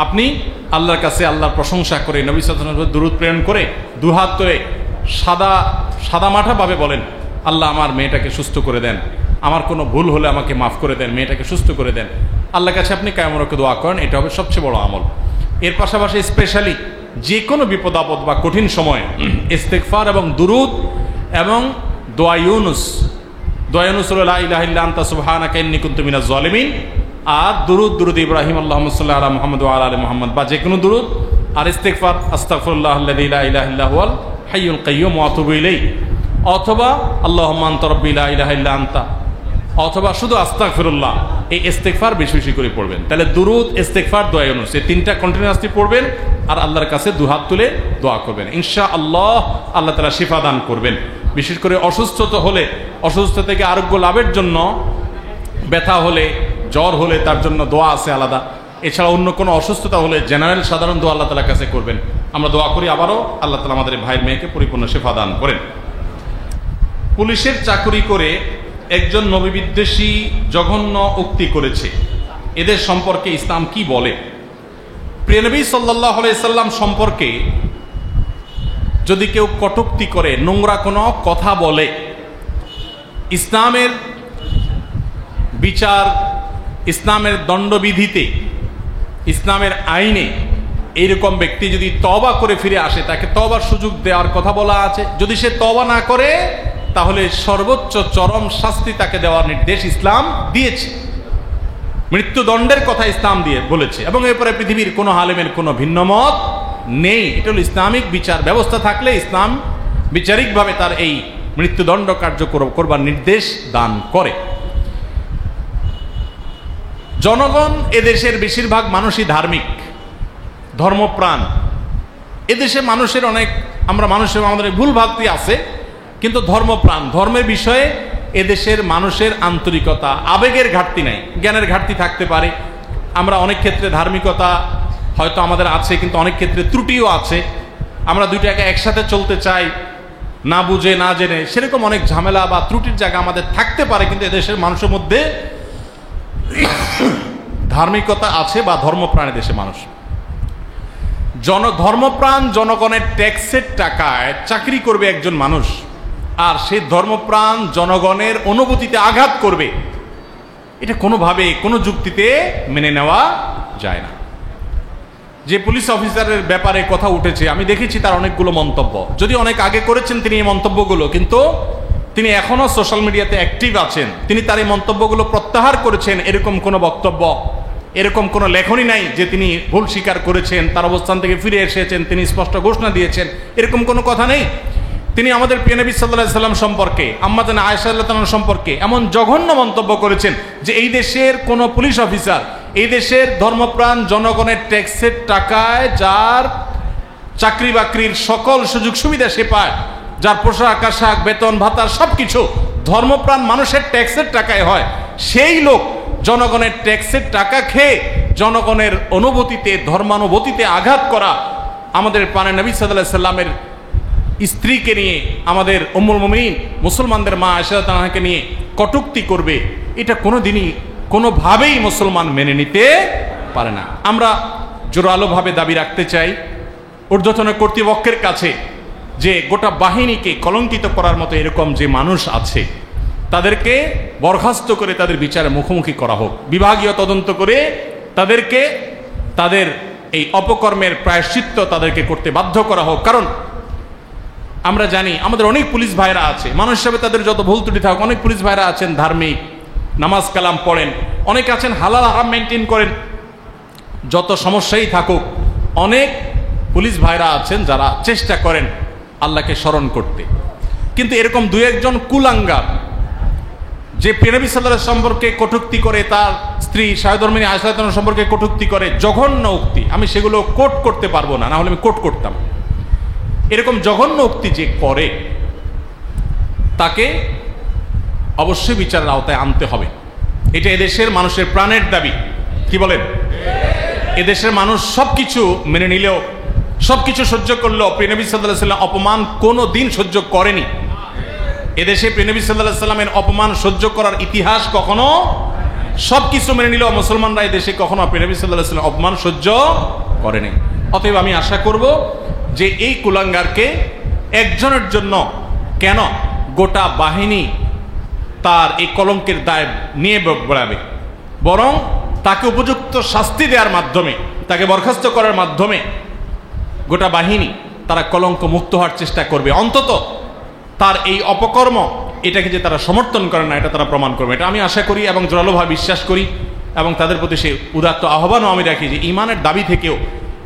আপনি আল্লাহর কাছে আল্লাহর প্রশংসা করে, নবী সাল্লাল্লাহু আলাইহি ওয়াসাল্লাম দুরূদ প্রেরণ করে দুহাত ধরে সাদা মাঠাভাবে বলেন, আল্লাহ আমার মেয়েটাকে সুস্থ করে দেন, আমার কোনো ভুল হলে আমাকে মাফ করে দেন, মেয়েটাকে সুস্থ করে দেন। আল্লাহর কাছে আপনি কায়মনোবাক্যে দোয়া করেন, এটা হবে সবচেয়ে বড় আমল। এর পাশাপাশি স্পেশালি যে কোনো বিপদ আপদ বা কঠিন সময়ে ইস্তেগফার এবং দুরূদ এবং দোয়া ইউনুস হলো লা ইলাহা ইল্লা আনতা সুবহানাকা ইন্নী কুনতু মিনাজ জালিমিন, আর দুরূদ ইব্রাহিম আল্লাহুম্মা সাল্লি আলা মুহাম্মদ ওয়া আলা আলি মুহাম্মদ, বা যে কোনো দুরূদ। আর ইস্তেগফার আস্তাগফিরুল্লাহ আল্লাযী লা ইলাহা ইল্লা হুয়াল হাইয়ুল কাইয়্যুম ওয়া আতুবু ইলাইহি, অথবা আল্লাহুম্মা আনতা রাব্বি লা ইলাহা ইল্লা আনতা, অথবা শুধু আস্তাগফিরুল্লাহ। এই ইস্তেগফার বেশি বেশি করে পড়বেন। তাহলে দুরূদ, ইস্তেগফার, দোয়া ইউনুস, এই তিনটা কন্টিনিউয়াসলি পড়বেন আর আল্লাহর কাছে দুহাত তুলে দোয়া করবেন। ইনশাআল্লাহ আল্লাহ তাআলা শিফা দান করবেন। বিশেষ করে অসুস্থতা হলে, অসুস্থতা থেকে আরোগ্য লাভের জন্য, ব্যথা হলে, জ্বর হলে তার জন্য দোয়া আছে আলাদা। এছাড়া অন্য কোনো অসুস্থতা হলে জেনারেল সাধারণ দোয়া আল্লাহ তাআলার কাছে করবেন। আমরা দোয়া করি আবারও আল্লাহ তাআলা আমাদের ভাইয়ের মেয়েকে পরিপূর্ণ শিফা দান করেন। পুলিশের চাকরি করে একজন নবী বিদ্বেষী জঘন্য উক্তি করেছে, এদের সম্পর্কে ইসলাম কি বলে? প্রিয় নবী সাল্লাল্লাহু আলাইহি সাল্লাম সম্পর্কে যদি কেউ কটূক্তি করে, নোংরা কোনো কথা বলে, ইসলামের বিচার, ইসলামের দণ্ডবিধিতে, ইসলামের আইনে এইরকম ব্যক্তি যদি তওবা করে ফিরে আসে, তাকে তওবার সুযোগ দেওয়ার কথা বলা আছে। যদি সে তওবা না করে, তাহলে সর্বোচ্চ চরম শাস্তি তাকে দেওয়ার নির্দেশ ইসলাম দিয়েছে। মৃত্যুদণ্ডের কথা ইসলাম দিয়ে বলেছে, এবং এরপরে পৃথিবীর কোনো আলেমের কোনো ভিন্ন মত নেই। এটা হল ইসলামিক বিচার ব্যবস্থা থাকলে ইসলাম বিচারিকভাবে তার এই মৃত্যুদণ্ড কার্যকর করবার নির্দেশ দান করে। জনগণ, এদেশের বেশিরভাগ মানুষই ধার্মিক, ধর্মপ্রাণ। এদেশে মানুষের অনেক, আমরা মানুষের আমাদের ভুল ভাবটি আছে, কিন্তু ধর্মপ্রাণ, ধর্মের বিষয়ে এদেশের মানুষের আন্তরিকতা, আবেগের ঘাটতি নাই। জ্ঞানের ঘাটতি থাকতে পারে। আমরা অনেক ক্ষেত্রে ধার্মিকতা হয়তো আমাদের আছে, কিন্তু অনেক ক্ষেত্রে ত্রুটিও আছে। আমরা দুইটাকে একসাথে চলতে চাই, না বুঝে না জেনে, সেরকম অনেক ঝামেলা বা ত্রুটির জায়গা আমাদের থাকতে পারে। কিন্তু এদেশের মানুষের মধ্যে ধার্মিকতা আছে বা ধর্মপ্রাণ দেশের মানুষ। ধর্মপ্রাণ জনগণের ট্যাক্সের টাকায় চাকরি করবে একজন মানুষ, আর সেই ধর্মপ্রাণ জনগণের অনুভূতিতে আঘাত করবে, এটা কোনোভাবে কোনো যুক্তিতে মেনে নেওয়া যায় না। যে পুলিশ অফিসারের ব্যাপারে কথা উঠেছে, আমি দেখেছি তার অনেকগুলো মন্তব্য, যদি অনেক আগে করেছেন তিনি এই মন্তব্যগুলো, কিন্তু তিনি এখনো সোশ্যাল মিডিয়াতে অ্যাক্টিভ আছেন। তিনি তার এই মন্তব্যগুলো প্রত্যাহার করেছেন। এরকম কোনো বক্তব্য, এরকম কোনো লেখনই নাই যে তিনি ভুল স্বীকার করেছেন, তার অবস্থান থেকে ফিরে এসেছেন, তিনি স্পষ্ট ঘোষণা দিয়েছেন, এরকম কোনো কথা নেই। তিনি আমাদের প্রিয় নবী সাল্লাল্লাহু আলাইহি সাল্লাম সম্পর্কে, আম্মা জানা আয়েশা রাদিয়াল্লাহু তাআলা সম্পর্কে এমন জঘন্য মন্তব্য করেছেন যে এই দেশের কোনো পুলিশ অফিসার, এই দেশের ধর্মপ্রাণ জনগণের ট্যাক্সের টাকায় যার চাকরি বাকরির সকল সুযোগ সুবিধা সে পায়, যার পোশাক আশাক বেতন ভাতা সবকিছু ধর্মপ্রাণ মানুষের ট্যাক্সের টাকায় হয়, সেই লোক জনগণের ট্যাক্সের টাকা খেয়ে জনগণের অনুভূতিতে, ধর্মানুভূতিতে আঘাত করা, আমাদের প্রাণের নবী সাল্লাল্লাহু আলাইহি সাল্লামের স্ত্রীকে নিয়ে, আমাদের উম্মুল মুমিনিন মুসলমানদের মা আয়েশা রাদিয়াল্লাহু তাআলাকে নিয়ে কটূক্তি করবে, এটা কোনোদিনই কোনোভাবেই মুসলমান মেনে নিতে পারে না। আমরা জোরালোভাবে দাবি রাখতে চাই ঊর্ধ্বতন কর্তৃপক্ষের কাছে যে গোটা বাহিনীকে কলঙ্কিত করার মতো এরকম যে মানুষ আছে তাদেরকে বরখাস্ত করে তাদের বিচারে মুখোমুখি করা হোক, বিভাগীয় তদন্ত করে তাদেরকে তাদের এই অপকর্মের প্রায়শ্চিত্ত তাদেরকে করতে বাধ্য করা হোক। কারণ আমরা জানি আমাদের অনেক পুলিশ ভাইরা আছে, মানুষ হিসাবে তাদের যত ভুল ত্রুটি থাকুক, অনেক পুলিশ ভাইরা আছেন ধার্মিক, নামাজ কালাম পড়েন, অনেকে আছেন হালাল হারাম মেনটেন করেন, যত সমস্যাই থাকুক অনেক পুলিশ ভাইরা আছেন যারা চেষ্টা করেন আল্লাহকে স্মরণ করতে। কিন্তু এরকম দু একজন কুলাঙ্গার যে নবী সাল্লাল্লাহু আলাইহি সম্পর্কে কটূক্তি করে, তার স্ত্রী শায়দর্মিনী আয়েশা রাদিয়াল্লাহু আনহা সম্পর্কে কটূক্তি করে, জঘন্য উক্তি, আমি সেগুলো কোট করতে পারবো না, না হলে আমি কোট করতাম। এরকম জঘন্য উক্তি যে করে তাকে অবশ্যই বিচারের আওতায় আনতে হবে। এটা এদেশের মানুষের প্রাণের দাবি। কি বলেন? এদেশের মানুষ সবকিছু মেনে নিলেও, সবকিছু সহ্য করলেও প্রিয় নবী সাল্লাল্লাহু আলাইহি ওয়াসাল্লাম অপমান কোনো দিন সহ্য করেনি। এদেশে প্রিয় নবী সাল্লাল্লাহু আলাইহি ওয়াসাল্লামের অপমান সহ্য করার ইতিহাস কখনো, সবকিছু মেনে নিলেও মুসলমানরা এদেশে কখনো প্রিয় নবী সাল্লাল্লাহু আলাইহি ওয়াসাল্লাম অপমান সহ্য করেনি। অতএব আমি আশা করব যে এই কুলাঙ্গারকে একজনের জন্য কেন গোটা বাহিনী তার এই কলঙ্কের দায় নিয়ে বেড়াবে, বরং তাকে উপযুক্ত শাস্তি দেওয়ার মাধ্যমে, তাকে বরখাস্ত করার মাধ্যমে গোটা বাহিনী তারা কলঙ্ক মুক্ত হওয়ার চেষ্টা করবে। অন্তত তার এই অপকর্ম এটাকে যে তারা সমর্থন করে না এটা তারা প্রমাণ করবে, এটা আমি আশা করি এবং জোরালোভাবে বিশ্বাস করি। এবং তাদের প্রতি সেই উদাত্ত আহ্বানও আমি রাখি যে ইমানের দাবি থেকেও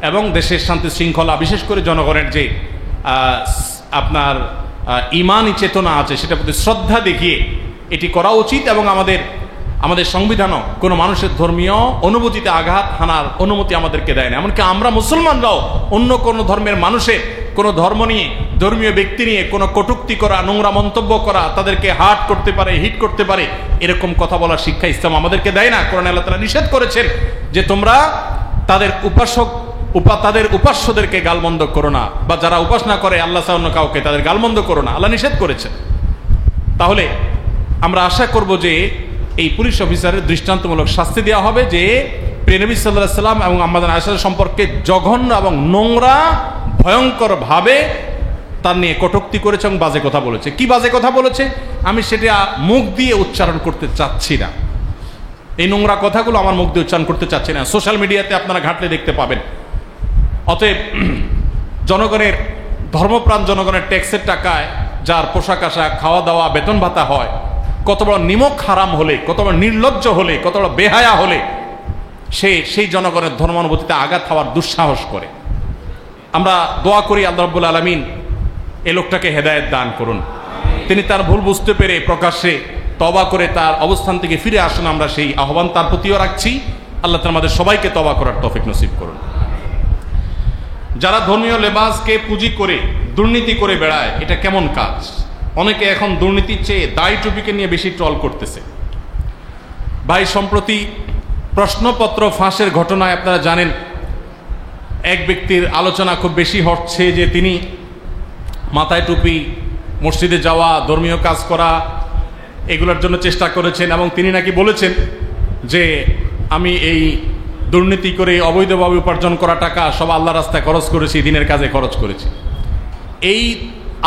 এবং দেশের শান্তি শৃঙ্খলা, বিশেষ করে জনগণের যে আপনার ইমানি চেতনা আছে সেটার প্রতি শ্রদ্ধা দেখিয়ে এটি করা উচিত। এবং আমাদের সংবিধানও কোনো মানুষের ধর্মীয় অনুভূতিতে আঘাত হানার অনুমতি আমাদেরকে দেয় না। এমনকি আমরা মুসলমানরাও অন্য কোনো ধর্মের মানুষের কোনো ধর্ম নিয়ে, ধর্মীয় ব্যক্তি নিয়ে কোনো কটূক্তি করা, নোংরা মন্তব্য করা, তাদেরকে হার্ট করতে পারে, হিট করতে পারে, এরকম কথা বলার শিক্ষা ইসলাম আমাদেরকে দেয় না। কোরআনে আল্লাহ তাআলা নিষেধ করেছেন যে তোমরা তাদের তাদের উপাস্যদেরকে গালমন্দ করো না, বা যারা উপাসনা করে আল্লাহ ছাড়া অন্য কাউকে তাদের গালমন্দ করো না, আল্লাহ নিষেধ করেছেন। তাহলে আমরা আশা করব যে এই পুলিশ অফিসারের দৃষ্টান্তমূলক শাস্তি দেওয়া হবে যে প্রিয় নবী সাল্লাল্লাহু আলাইহি সাল্লাম এবং আম্মা জান আয়েশা সম্পর্কে জঘন্য এবং নোংরা ভয়ঙ্কর ভাবে তার নিয়ে কটূক্তি করেছে এবং বাজে কথা বলেছে। কি বাজে কথা বলেছে আমি সেটা মুখ দিয়ে উচ্চারণ করতে চাচ্ছি না, এই নোংরা কথাগুলো আমার মুখ দিয়ে উচ্চারণ করতে চাচ্ছি না, সোশ্যাল মিডিয়াতে আপনারা ঘাটলে দেখতে পাবেন। অতএব জনগণের, ধর্মপ্রাণ জনগণের ট্যাক্সের টাকায় যার পোশাক আশাক, খাওয়া দাওয়া, বেতন ভাতা হয়, কত বড় নিমক হারাম হলে, কত বড় নির্লজ্জ হলে, কত বড় বেহায়া হলে সেই জনগণের ধর্মানুভূতিতে আঘাত হওয়ার দুঃসাহস করে। আমরা দোয়া করি আল্লাহ রাব্বুল আলামিন এই লোকটাকে হেদায়েত দান করুন, তিনি তার ভুল বুঝতে পেরে প্রকাশ্যে তওবা করে তার অবস্থান থেকে ফিরে আসুন। আমরা সেই আহ্বান তার প্রতিও রাখছি। আল্লাহ তাআলা আমাদের সবাইকে তওবা করার তৌফিক নসিব করুন। যারা ধর্মীয় লেবাসকে পুঁজি করে দুর্নীতি করে বেড়ায়, এটা কেমন কাজ? অনেকে এখন দুর্নীতির চেয়ে দাড়ি টুপিকে নিয়ে বেশি ট্রল করতেছে। ভাই, সম্প্রতি প্রশ্নপত্র ফাঁসের ঘটনায় আপনারা জানেন এক ব্যক্তির আলোচনা খুব বেশি হচ্ছে যে তিনি মাথায় টুপি, মসজিদে যাওয়া, ধর্মীয় কাজ করা, এগুলোর জন্য চেষ্টা করেছেন এবং তিনি নাকি বলেছেন যে আমি এই দুর্নীতি করে অবৈধভাবে উপার্জন করা টাকা সব আল্লাহর রাস্তায় খরচ করেছি, দিনের কাজে খরচ করেছি। এই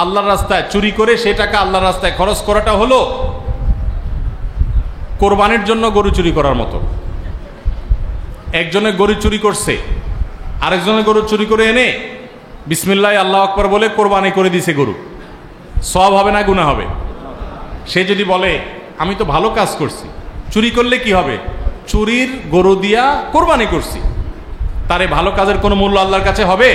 আল্লাহর রাস্তায় চুরি করে সেই টাকা আল্লাহর রাস্তায় খরচ করাটা হলো কোরবানির জন্য গরু চুরি করার মতো। একজনে গরু চুরি করছে, আরেকজনে গরু চুরি করে এনে বিসমিল্লাহ আল্লাহ আকবার বলে কোরবানি করে দিছে গরু, সওয়াব হবে না গুনাহ হবে? সে যদি বলে আমি তো ভালো কাজ করছি, চুরি করলে কি হবে? চুরির গরু দিয়া কোরবানি করছি, তারে ভালো কাজের কোনো মূল্য আল্লাহর কাছে হবে?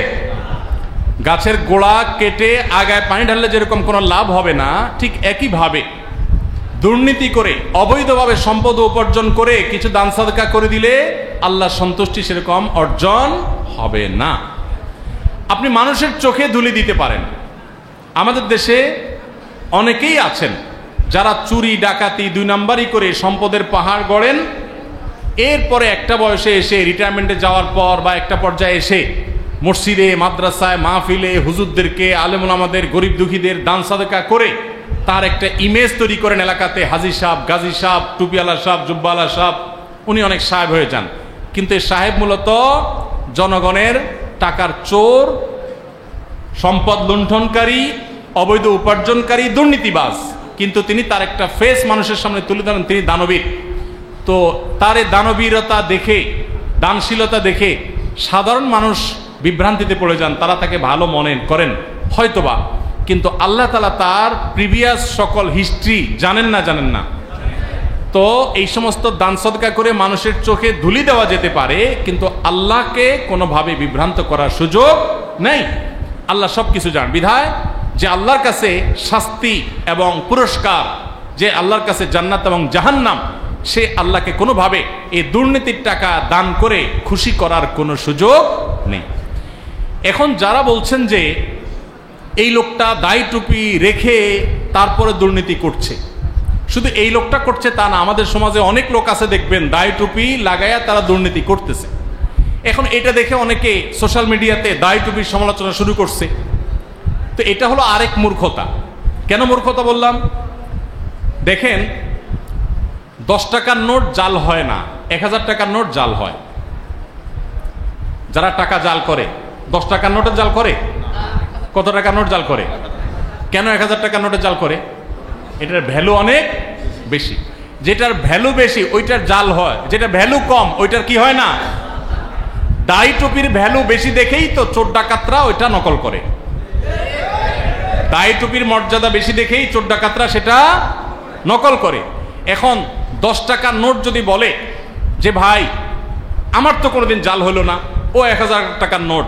গাছের গোড়া কেটে আগায় পানি ঢাললে যেরকম কোনো লাভ হবে না, ঠিক একইভাবে দুর্নীতি করে অবৈধভাবে সম্পদ উপার্জন করে কিছু দান সাদকা করে দিলে আল্লাহ সন্তুষ্টি সেরকম অর্জন হবে না। আপনি মানুষের চোখে ধুলি দিতে পারেন। আমাদের দেশে অনেকেই আছেন যারা চুরি ডাকাতি 2 নাম্বারই করে সম্পদের পাহাড় গড়েন, এরপরে একটা বয়সে এসে রিটায়ারমেন্টে যাওয়ার পর বা একটা পর্যায়ে এসে মসজিদে, মাদ্রাসায়, মাহফিলে হুজুরদেরকে, আলেম ওলামাদের, গরিব দুঃখীদের দান সাদকা করে তার একটা ইমেজ তৈরি করেন এলাকাতে, হাজি সাহেব, গাজী সাহেব, টুপিওয়ালা সাহেব, জুব্বাওয়ালা সাহেব, উনি অনেক সাহেব হয়ে যান। কিন্তু এই সাহেব মূলত জনগণের টাকার চোর, সম্পদ লুণ্ঠনকারী, অবৈধ উপার্জনকারী, দুর্নীতিবাজ। কিন্তু তিনি তার একটা ফেস মানুষের সামনে তুলে ধরেন, তিনি দানবীর। তো তার এই দানবীরতা দেখে, দানশীলতা দেখে সাধারণ মানুষ বিভ্রান্তিতে পড়ে যান, তারা তাকে ভালো মনে করেন হয়তোবা, কিন্তু আল্লাহ তাআলা তার প্রিভিয়াস সকল হিস্ট্রি জানেন না। তো এই সমস্ত দান সদকা করে মানুষের চোখে ধুলি দেওয়া যেতে পারে, কিন্তু আল্লাহকে কোনোভাবে বিভ্রান্ত করার সুযোগ নেই। আল্লাহ সব কিছু জানেন বিধায় যে আল্লাহর কাছে শাস্তি এবং পুরস্কার, যে আল্লাহর কাছে জান্নাত এবং জাহান্নাম, সে আল্লাহকে কোনোভাবে এই দুর্নীতির টাকা দান করে খুশি করার কোনো সুযোগ নেই। এখন যারা বলছেন যে এই লোকটা দাড়ি টুপি রেখে তারপরে দুর্নীতি করছে, শুধু এই লোকটা করছে তা না, আমাদের সমাজে অনেক লোক আছে দেখবেন দাড়ি টুপি লাগাইয়া তারা দুর্নীতি করতেছে। এখন এটা দেখে অনেকে সোশ্যাল মিডিয়াতে দাড়ি টুপির সমালোচনা শুরু করছে। তো এটা হলো আরেক মূর্খতা। কেন মূর্খতা বললাম? দেখেন, 10 টাকার নোট জাল হয় না, 1000 টাকার নোট জাল হয়। যারা টাকা জাল করে 10 টাকার নোটের জাল করে, কত টাকার নোট জাল করে? কেন 1000 টাকার নোটের জাল করে? এটার ভ্যালু অনেক বেশি। যেটার ভ্যালু বেশি ওইটার জাল হয়, যেটা ভ্যালু কম ওইটার কি হয় না। দাড়ি টুপির ভ্যালু বেশি দেখেই তো চোর ডাকাতরা ওইটা নকল করে। দাড়ি টুপির মর্যাদা বেশি দেখেই চোর ডাকাতরা সেটা নকল করে। এখন 10 টাকার নোট যদি বলে যে ভাই আমার তো কোনোদিন জাল হলো না, ও 1000 টাকার নোট,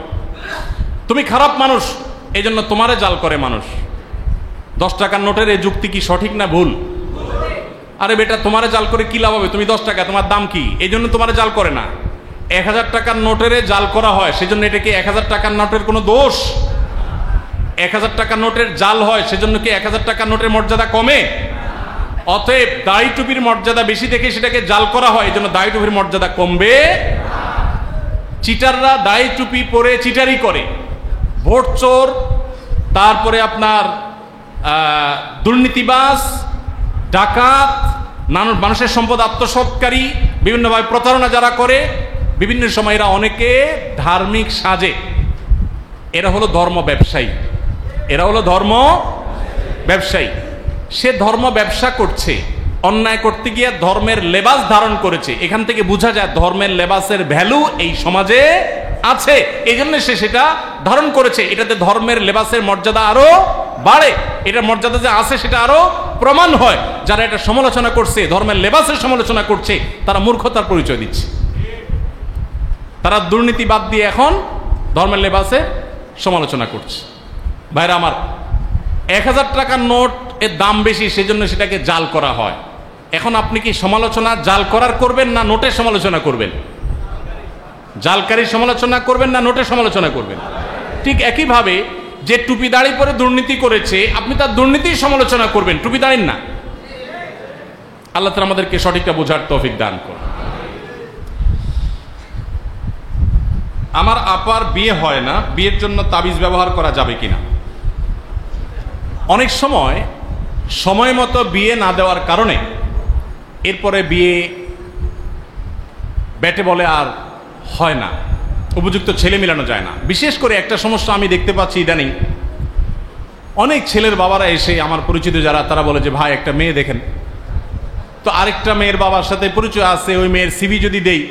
তুমি খারাপ মানুষ এই জন্য তোমারে জাল করে মানুষ। 10 টাকার নোটের এই যুক্তি কি সঠিক না ভুল? আরে বেটা, তোমারে জাল করে কি লাভ হবে? তুমি 10 টাকা, তোমার দাম কি? এই জন্য তোমারে জাল করে না। 1000 টাকার নোটের জাল করা হয়, সেজন্য এটা কি 1000 টাকার নোটের কোনো দোষ? 1000 টাকার নোটের জাল হয় সেজন্য কি 1000 টাকার নোটের মর্যাদা কমে? অতএব দাড়ি টুপির মর্যাদা বেশি দেখে সেটাকে জাল করা হয়, এই জন্য দাড়ি টুপির মর্যাদা কমবে। চিটাররা দাড়ি টুপি পরে চিটারি করে, ভোট চোর, তারপরে আপনার দুর্নীতিবাজ, ডাকাত, মানুষের সম্পদ আত্মসাৎকারী, বিভিন্নভাবে প্রতারণা যারা করে, বিভিন্ন সময় এরা অনেকে ধার্মিক সাজে। এরা হলো ধর্ম ব্যবসায়ী, এরা হলো ধর্ম ব্যবসায়ী। সে ধর্ম ব্যবসা করছে, অন্যায় করতে গিয়ে ধর্মের লেবাস ধারণ করেছে। এখান থেকে বোঝা যায় ধর্মের লেবাসের ভ্যালু এই সমাজে আছে, এই জন্য সে সেটা ধারণ করেছে। এটাতে ধর্মের লেবাসের মর্যাদা আরো বাড়ে, এটার মর্যাদা যে আছে সেটা আরো প্রমাণ হয়। যারা এটা সমালোচনা করছে, ধর্মের লেবাসের সমালোচনা করছে, তারা মূর্খতার পরিচয় দিচ্ছে। তারা দুর্নীতি বাদ দিয়ে এখন ধর্মের লেবাসের সমালোচনা করছে। ভাইরা আমার, 1000 টাকার নোট এর দাম বেশি সেজন্য সেটাকে জাল করা হয়। এখন আপনি কি সমালোচনা জাল করার করবেন না নোটের সমালোচনা করবেন? জালকারীর সমালোচনা করবেন না নোটের সমালোচনা করবেন? ঠিক একইভাবে যে টুপি দাড়ি পরে দুর্নীতি করেছে, আপনি তার দুর্নীতির সমালোচনা করবেন, টুপি দাড়ির না। আল্লাহ তাআলা আমাদেরকে সঠিকটা বোঝার তৌফিক দান করুন। আমার আপার বিয়ে হয় না, বিয়ের জন্য তাবিজ ব্যবহার করা যাবে কিনা? অনেক সময় মতো বিয়ে না দেওয়ার কারণে এরপরে বিয়ে ব্যাটে বলে আর হয় না, উপযুক্ত ছেলে মিলানো যায় না। বিশেষ করে একটা সমস্যা আমি দেখতে পাচ্ছি ইদানিং, অনেক ছেলের বাবারা এসে আমার পরিচিত যারা, তারা বলে যে ভাই একটা মেয়ে দেখেন। তো আরেকটা মেয়ের বাবার সাথে পরিচয় আছে, ওই মেয়ের সিভি যদি দেই,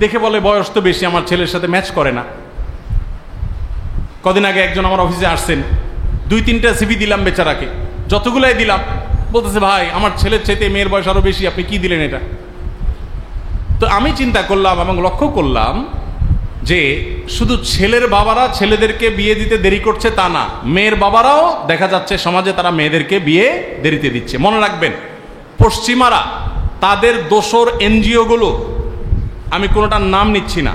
দেখে বলে বয়স তো বেশি, আমার ছেলের সাথে ম্যাচ করে না। কদিন আগে একজন আমার অফিসে আসছেন, 2-3টা সিভি দিলাম বেচারাকে, যতগুলাই দিলাম, বলতেছে ভাই আমার ছেলের চাইতে মেয়ের বয়স আরো বেশি, আপনি কি দিলেন এটা? তো আমি চিন্তা করলাম এবং লক্ষ্য করলাম যে শুধু ছেলের বাবারা ছেলেদেরকে বিয়ে দিতে দেরি করছে তা না, মেয়ের বাবারাও দেখা যাচ্ছে সমাজে তারা মেয়েদেরকে বিয়ে দেরিতে দিচ্ছে। মনে রাখবেন, পশ্চিমারা তাদের দোসর এনজিওগুলো, আমি কোনোটার নাম নিচ্ছি না,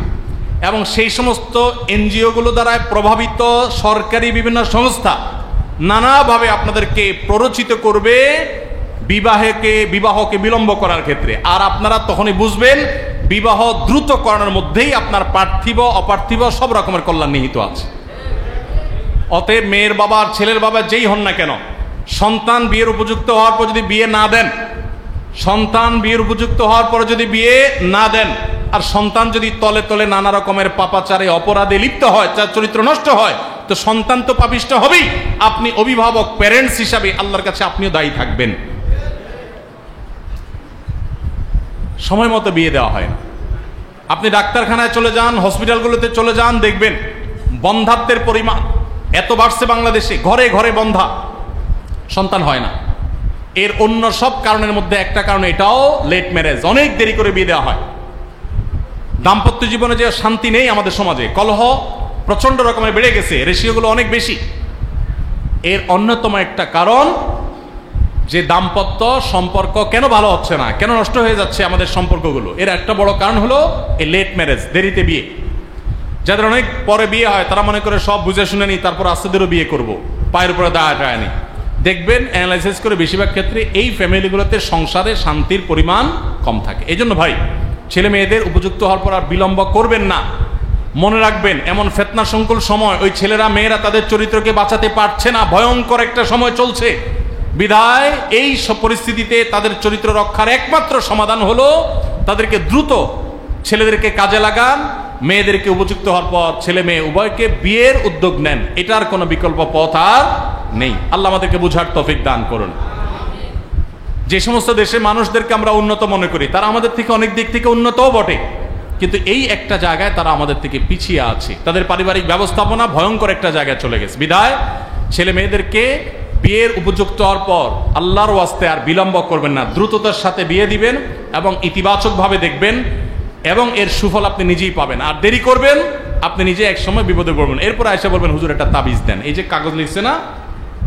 এবং সেই সমস্ত এনজিওগুলো দ্বারা প্রভাবিত সরকারি বিভিন্ন সংস্থা নানাভাবে আপনাদেরকে প্ররোচিত করবে বিবাহকে বিলম্ব করার ক্ষেত্রে। আর আপনারা তখনই বুঝবেন বিবাহ দ্রুত করানোর মধ্যেই আপনার পার্থিব অপার্থিব সব রকমের কল্যাণ নিহিত আছে। অতএব মেয়ের বাবা আর ছেলের বাবা যেই হন না কেন, সন্তান বিয়ের উপযুক্ত হওয়ার পর যদি বিয়ে না দেন, সন্তান বিয়ের উপযুক্ত হওয়ার পর যদি বিয়ে না দেন, আর সন্তান যদি তলে তলে নানা রকমের পাপাচারে অপরাধে লিপ্ত হয়, তার চরিত্র নষ্ট হয়, তো সন্তান তো পাপিষ্ট হবেই। আপনি অভিভাবক, প্যারেন্টস হিসাবে আল্লাহর কাছে আপনিও দায়ী থাকবেন। সময় মতো বিয়ে দেওয়া হয় না। আপনি ডাক্তারখানায় চলে যান, হসপিটালগুলোতে চলে যান, দেখবেন বন্ধাত্বের পরিমাণ এত বাড়ছে বাংলাদেশে, ঘরে ঘরে বন্ধা, সন্তান হয় না। এর অন্য সব কারণের মধ্যে একটা কারণ এটাও লেট ম্যারেজ, অনেক দেরি করে বিয়ে দেওয়া হয়। দাম্পত্য জীবনে যে শান্তি নেই আমাদের সমাজে, কলহ প্রচন্ড রকমের বেড়ে গেছে, রেশিওগুলো অনেক বেশি। এর অন্যতম একটা কারণ যে দাম্পত্য সম্পর্ক কেন ভালো হচ্ছে না, কেন নষ্ট হয়ে যাচ্ছে আমাদের সম্পর্কগুলো, এর একটা বড় কারণ হলো এই লেট ম্যারেজ, দেরিতে বিয়ে। যাদের অনেক পরে বিয়ে হয় তারা মনে করে সব বুঝে শুনে নি, তারপর আস্তেদেরও বিয়ে করব, পায়ের উপরে দাঁড়ায় নি। দেখবেন অ্যানালাইসিস করে বেশিরভাগ ক্ষেত্রে এই ফ্যামিলিগুলোতে সংসারে শান্তির পরিমাণ কম থাকে। এই জন্য ভাই, ছেলে মেয়েদের উপযুক্ত হওয়ার পর আর বিলম্ব করবেন না। মনে রাখবেন, এমন ফেতনা সংকুল সময়, ওই ছেলেরা মেয়েরা তাদের চরিত্রকে বাঁচাতে পারছে না, ভয়ঙ্কর একটা সময় চলছে। বিধায় এই সব পরিস্থিতিতে তাদের চরিত্র রক্ষার একমাত্র সমাধান হলো তাদেরকে দ্রুত ছেলেদেরকে কাজে লাগান, মেয়েদেরকে উপযুক্ত হওয়ার পর ছেলে মেয়ে উভয়কে বিয়ের উদ্যোগ নেন। এটার কোনো বিকল্প পথ আর নেই। আল্লাহ আমাদেরকে বুঝার তৌফিক দান করুন। যে সমস্ত দেশে মানুষদেরকে আমরা উন্নত মনে করি, তারা আমাদের থেকে অনেক দিক থেকে উন্নতও বটে, কিন্তু এই একটা জায়গায় তারা আমাদের থেকে পিছিয়ে আছে। তাদের পারিবারিক ব্যবস্থাপনা ভয়ঙ্কর একটা জায়গায় চলে গেছে। বিধায় ছেলে মেয়েদেরকে বিয়ের উপযুক্ত হওয়ার পর আল্লাহর ওয়াস্তে আর বিলম্ব করবেন না, দ্রুততার সাথে বিয়ে দিবেন এবং ইতিবাচকভাবে দেখবেন, এবং এর সুফল আপনি নিজেই পাবেন। আর দেরি করবেন, আপনি নিজে এক সময় বিপদে পড়বেন। এরপর এসে বলবেন, হুজুর একটা তাবিজ দেন। এই যে কাগজ লিখছে না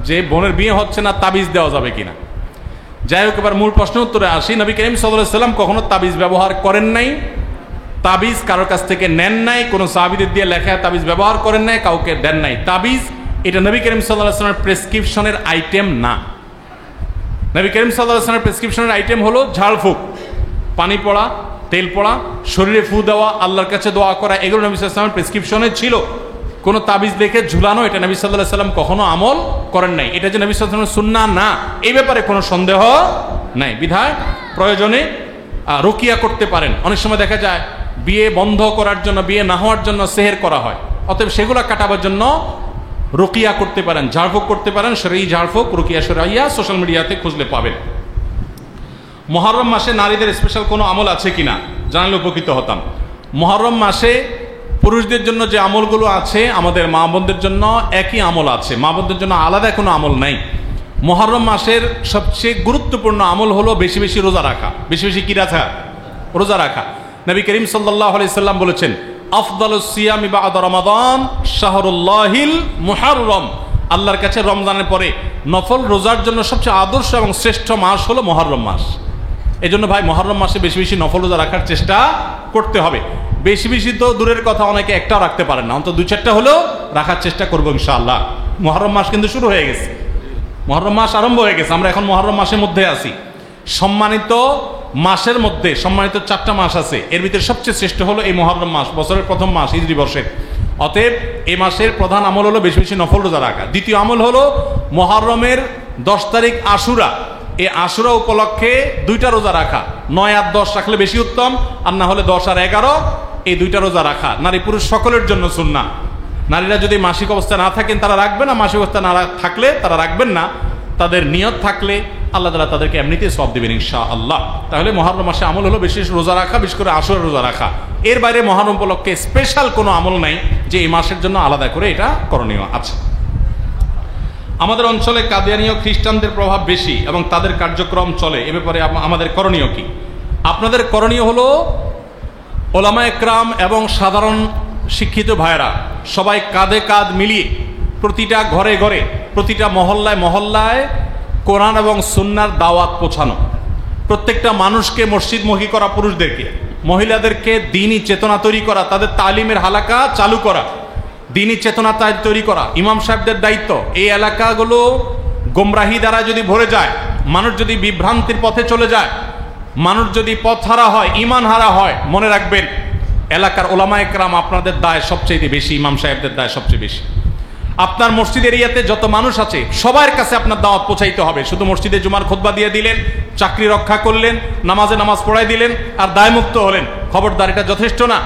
যে বোনের বিয়ে হচ্ছে না, তাবিজ দেওয়া যাবে কিনা। যাই হোক, এবার মূল প্রশ্ন উত্তরে আসি। নবী করিম সাল্লাল্লাহু আলাইহি ওয়াসাল্লাম কখনো তাবিজ ব্যবহার করেন নাই, তাবিজ কারোর কাছ থেকে নেন নাই, কোনো সাহাবীদের দিয়ে লেখা তাবিজ ব্যবহার করেন নাই, কাউকে দেন নাই। তাবিজ এটা নবী করিম সাল্লাল্লাহু আলাইহি ওয়াসাল্লামের প্রেসক্রিপশনের আইটেম না। নবী করিম সাল্লাল্লাহু আলাইহি ওয়াসাল্লামের প্রেসক্রিপশনের আইটেম হলো ঝাড়ফুঁক, পানি পড়া, তেল পড়া, শরীরে ফু দেওয়া, আল্লাহর কাছে দোয়া করা, এগুলো নবী সাল্লাল্লাহু আলাইহি ওয়াসাল্লামের প্রেসক্রিপশনে ছিল। কোনো তাবিজ দেখে ঝুলানো, এটা নবী সাল্লাল্লাহু আলাইহি ওয়াসাল্লাম কখনো আমল করেন নাই। এটা যে নবী সাল্লাল্লাহু আলাইহি ওয়াসাল্লামের সুন্নাহ না, এই ব্যাপারে কোনো সন্দেহ নাই। বিধায় প্রয়োজনে রুকিয়া করতে পারেন। অনেক সময় দেখা যায় বিয়ে বন্ধ করার জন্য, বিয়ে না হওয়ার জন্য সেহের করা হয়, অতএব সেগুলো কাটাবার জন্য রুকিয়া করতে পারেন, ঝাড়ফুঁক করতে পারেন। শরঈ ঝাড়ফুঁক, রুকিয়া শরঈয়া সোশ্যাল মিডিয়াতে খুঁজলে পাবেন। মুহররম মাসে নারীদের স্পেশাল কোনো আমল আছে কিনা জানলে উপকৃত হতাম। মুহররম মাসে পুরুষদের জন্য যে আমলগুলো আছে, আমাদের মা বোনদের জন্য একই আমল আছে, মা বোনদের জন্য আলাদা কোনো আমল নাই। মুহররম মাসের সবচেয়ে গুরুত্বপূর্ণ আমল হলো বেশি বেশি রোজা রাখা। বেশি বেশি কি রাখা? রোজা রাখা। নবী করিম সাল্লাল্লাহু আলাইহি সাল্লাম বলেছেন, আফদালুস সিয়ামি বা'দা রমাদান শাহরুল্লাহিল মুহররম। আল্লাহর কাছে রমজানের পরে নফল রোজার জন্য সবচেয়ে আদর্শ এবং শ্রেষ্ঠ মাস হলো মুহররম মাস। এই জন্য ভাই, মুহররম মাসে বেশি বেশি নফল রোজা রাখার চেষ্টা করতে হবে। বেশি বেশি তো দূরের কথা, অনেকে একটাও রাখতে পারেন না, অন্তত 2-4টা হলেও রাখার চেষ্টা করবো ইনশাআল্লাহ। মুহররম মাস কিন্তু শুরু হয়ে গেছে, মুহররম মাস আরম্ভ হয়ে গেছে। আমরা এখন মুহররম মাসের মধ্যে আছি। সম্মানিত মাসের মধ্যে সম্মানিত 4টা মাস আছে, এর ভিতরে সবচেয়ে শ্রেষ্ঠ হলো এই মুহররম মাস, বছরের প্রথম মাস, হিজরি বর্ষের। অতএব এই মাসের প্রধান আমল হলো বেশি বেশি নফল রোজা রাখা। দ্বিতীয় আমল হলো মুহররমের 10 তারিখ আশুরা, এই আশুরা উপলক্ষে 2টা রোজা রাখা। 9 আর 10 রাখলে বেশি উত্তম, আর না হলে 10 আর 11 এই 2টা রোজা রাখা নারী পুরুষ সকলের জন্য সুন্নাহ। নারীরা যদি মাসিক অবস্থায় না থাকেন তারা রাখবেন না, মাসিক অবস্থা না থাকলে তারা রাখবেন না। তাদের নিয়ত থাকলে আল্লাহ তাআলা তাদেরকে এমনিতেই সওয়াব দিবেন ইনশাআল্লাহ। তাহলে মুহররম মাসে আমল হলো বেশি রোজা রাখা, বিশেষ করে আশুরা রোজা রাখা। এর বাইরে মুহররম উপলক্ষে স্পেশাল কোনো আমল নাই যে এই মাসের জন্য আলাদা করে এটা করণীয় আছে। আমাদের অঞ্চলে কাদিয়ানীয় খ্রিস্টানদের প্রভাব বেশি এবং তাদের কার্যক্রম চলে, এ ব্যাপারে আমাদের করণীয় কি? আপনাদের করণীয় হলো ওলামা একরাম এবং সাধারণ শিক্ষিত ভাইয়েরা সবাই কাঁধে কাঁধ মিলিয়ে প্রতিটা ঘরে ঘরে, প্রতিটা মহল্লায় মহল্লায় কোরআন এবং সুন্নাহর দাওয়াত পৌঁছানো, প্রত্যেকটা মানুষকে মসজিদমুখী করা, পুরুষদেরকে মহিলাদেরকে দ্বীনি চেতনা তৈরি করা, তাদের তালিমের হালাকা চালু করা, দ্বীনি চেতনা তৈরি করা ইমাম সাহেবদের দায়িত্ব। এই এলাকাগুলো গোমরাহি দ্বারা যদি ভরে যায়, মানুষ যদি বিভ্রান্তির পথে চলে যায়, মানুষ যদি পথ হারা হয়, ঈমান হারা হয়, মনে রাখবেন এলাকার ওলামা একরাম আপনাদের দায় সবচেয়ে বেশি, ইমাম সাহেবদের দায় সবচেয়ে বেশি। আপনার মসজিদ এরিয়াতে যত মানুষ আছে সবার কাছে আপনার দাওয়াত পৌঁছাইতে হবে। শুধু মসজিদে জুমার খুতবা দিয়ে দিলেন, চাকরি রক্ষা করলেন, নামাজে নামাজ পড়াই দিলেন আর দায়মুক্ত হলেন, খবরদার, এটা যথেষ্ট না।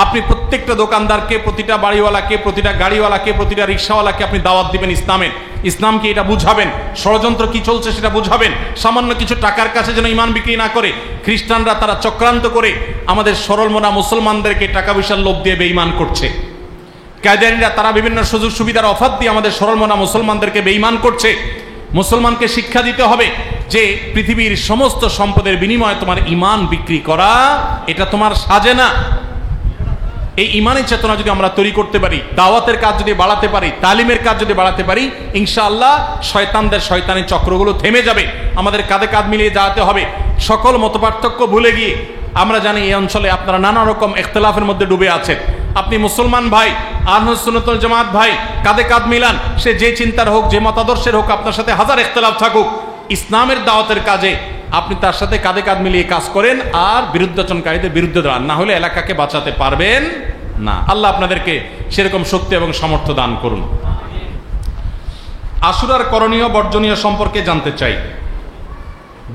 আপনি প্রত্যেকটা দোকানদারকে, প্রতিটা বাড়িওয়ালাকে, প্রতিটা গাড়িওয়ালাকে, প্রতিটা রিক্সাওয়ালাকে আপনি দাওয়াত দিবেন ইসলামের। ইসলামকে এটা বুঝাবেন, ষড়যন্ত্র কি চলছে সেটা বুঝাবেন। সামান্য কিছু টাকার কাছে যেন ইমান বিক্রি না করে। খ্রিস্টানরা তারা চক্রান্ত করে আমাদের সরল মনা মুসলমানদেরকে টাকা পয়সার লোভ দিয়ে বেঈমান করছে। কায়দানিরা তারা বিভিন্ন সুযোগ সুবিধার অফার দিয়ে আমাদের সরল মনা মুসলমানদেরকে বেঈমান করছে। মুসলমানকে শিক্ষা দিতে হবে যে পৃথিবীর সমস্ত সম্পদের বিনিময়ে তোমার ইমান বিক্রি করা এটা তোমার সাজে না। এই ইমানের চেতনা যদি আমরা তৈরি করতে পারি, দাওয়াতের কাজ যদি বাড়াতে পারি, তালিমের কাজ যদি বাড়াতে পারি, ইনশাআল্লাহ শয়তানদের শয়তানি চক্রগুলো থেমে যাবে। আমাদের কাঁধে কাঁধ মিলিয়ে যাওয়াতে হবে। সকল মতপার্থক্য ভুলে গিয়ে, আমরা জানি এই অঞ্চলে আপনারা নানা রকম ইখতিলাফের মধ্যে ডুবে আছেন। আপনি মুসলমান ভাই, আহলুস সুন্নাত ওয়াল জামাত ভাই, কাঁধে কাঁধ মিলান। সে যে চিন্তার হোক, যে মতাদর্শের হোক, আপনার সাথে হাজার ইখতিলাফ থাকুক, ইসলামের দাওয়াতের কাজে আপনি তার সাথে কাঁধে কাঁধ মিলিয়ে কাজ করেন আর বিরুদ্ধাচরণকারীদের বিরুদ্ধে দাঁড়ান, না হলে এলাকাকে বাঁচাতে পারবেন না। আল্লাহ আপনাদেরকে সেরকম শক্তি এবং সামর্থ্য দান করুন। আশুরার করণীয় বর্জনীয় সম্পর্কে জানতে চাই।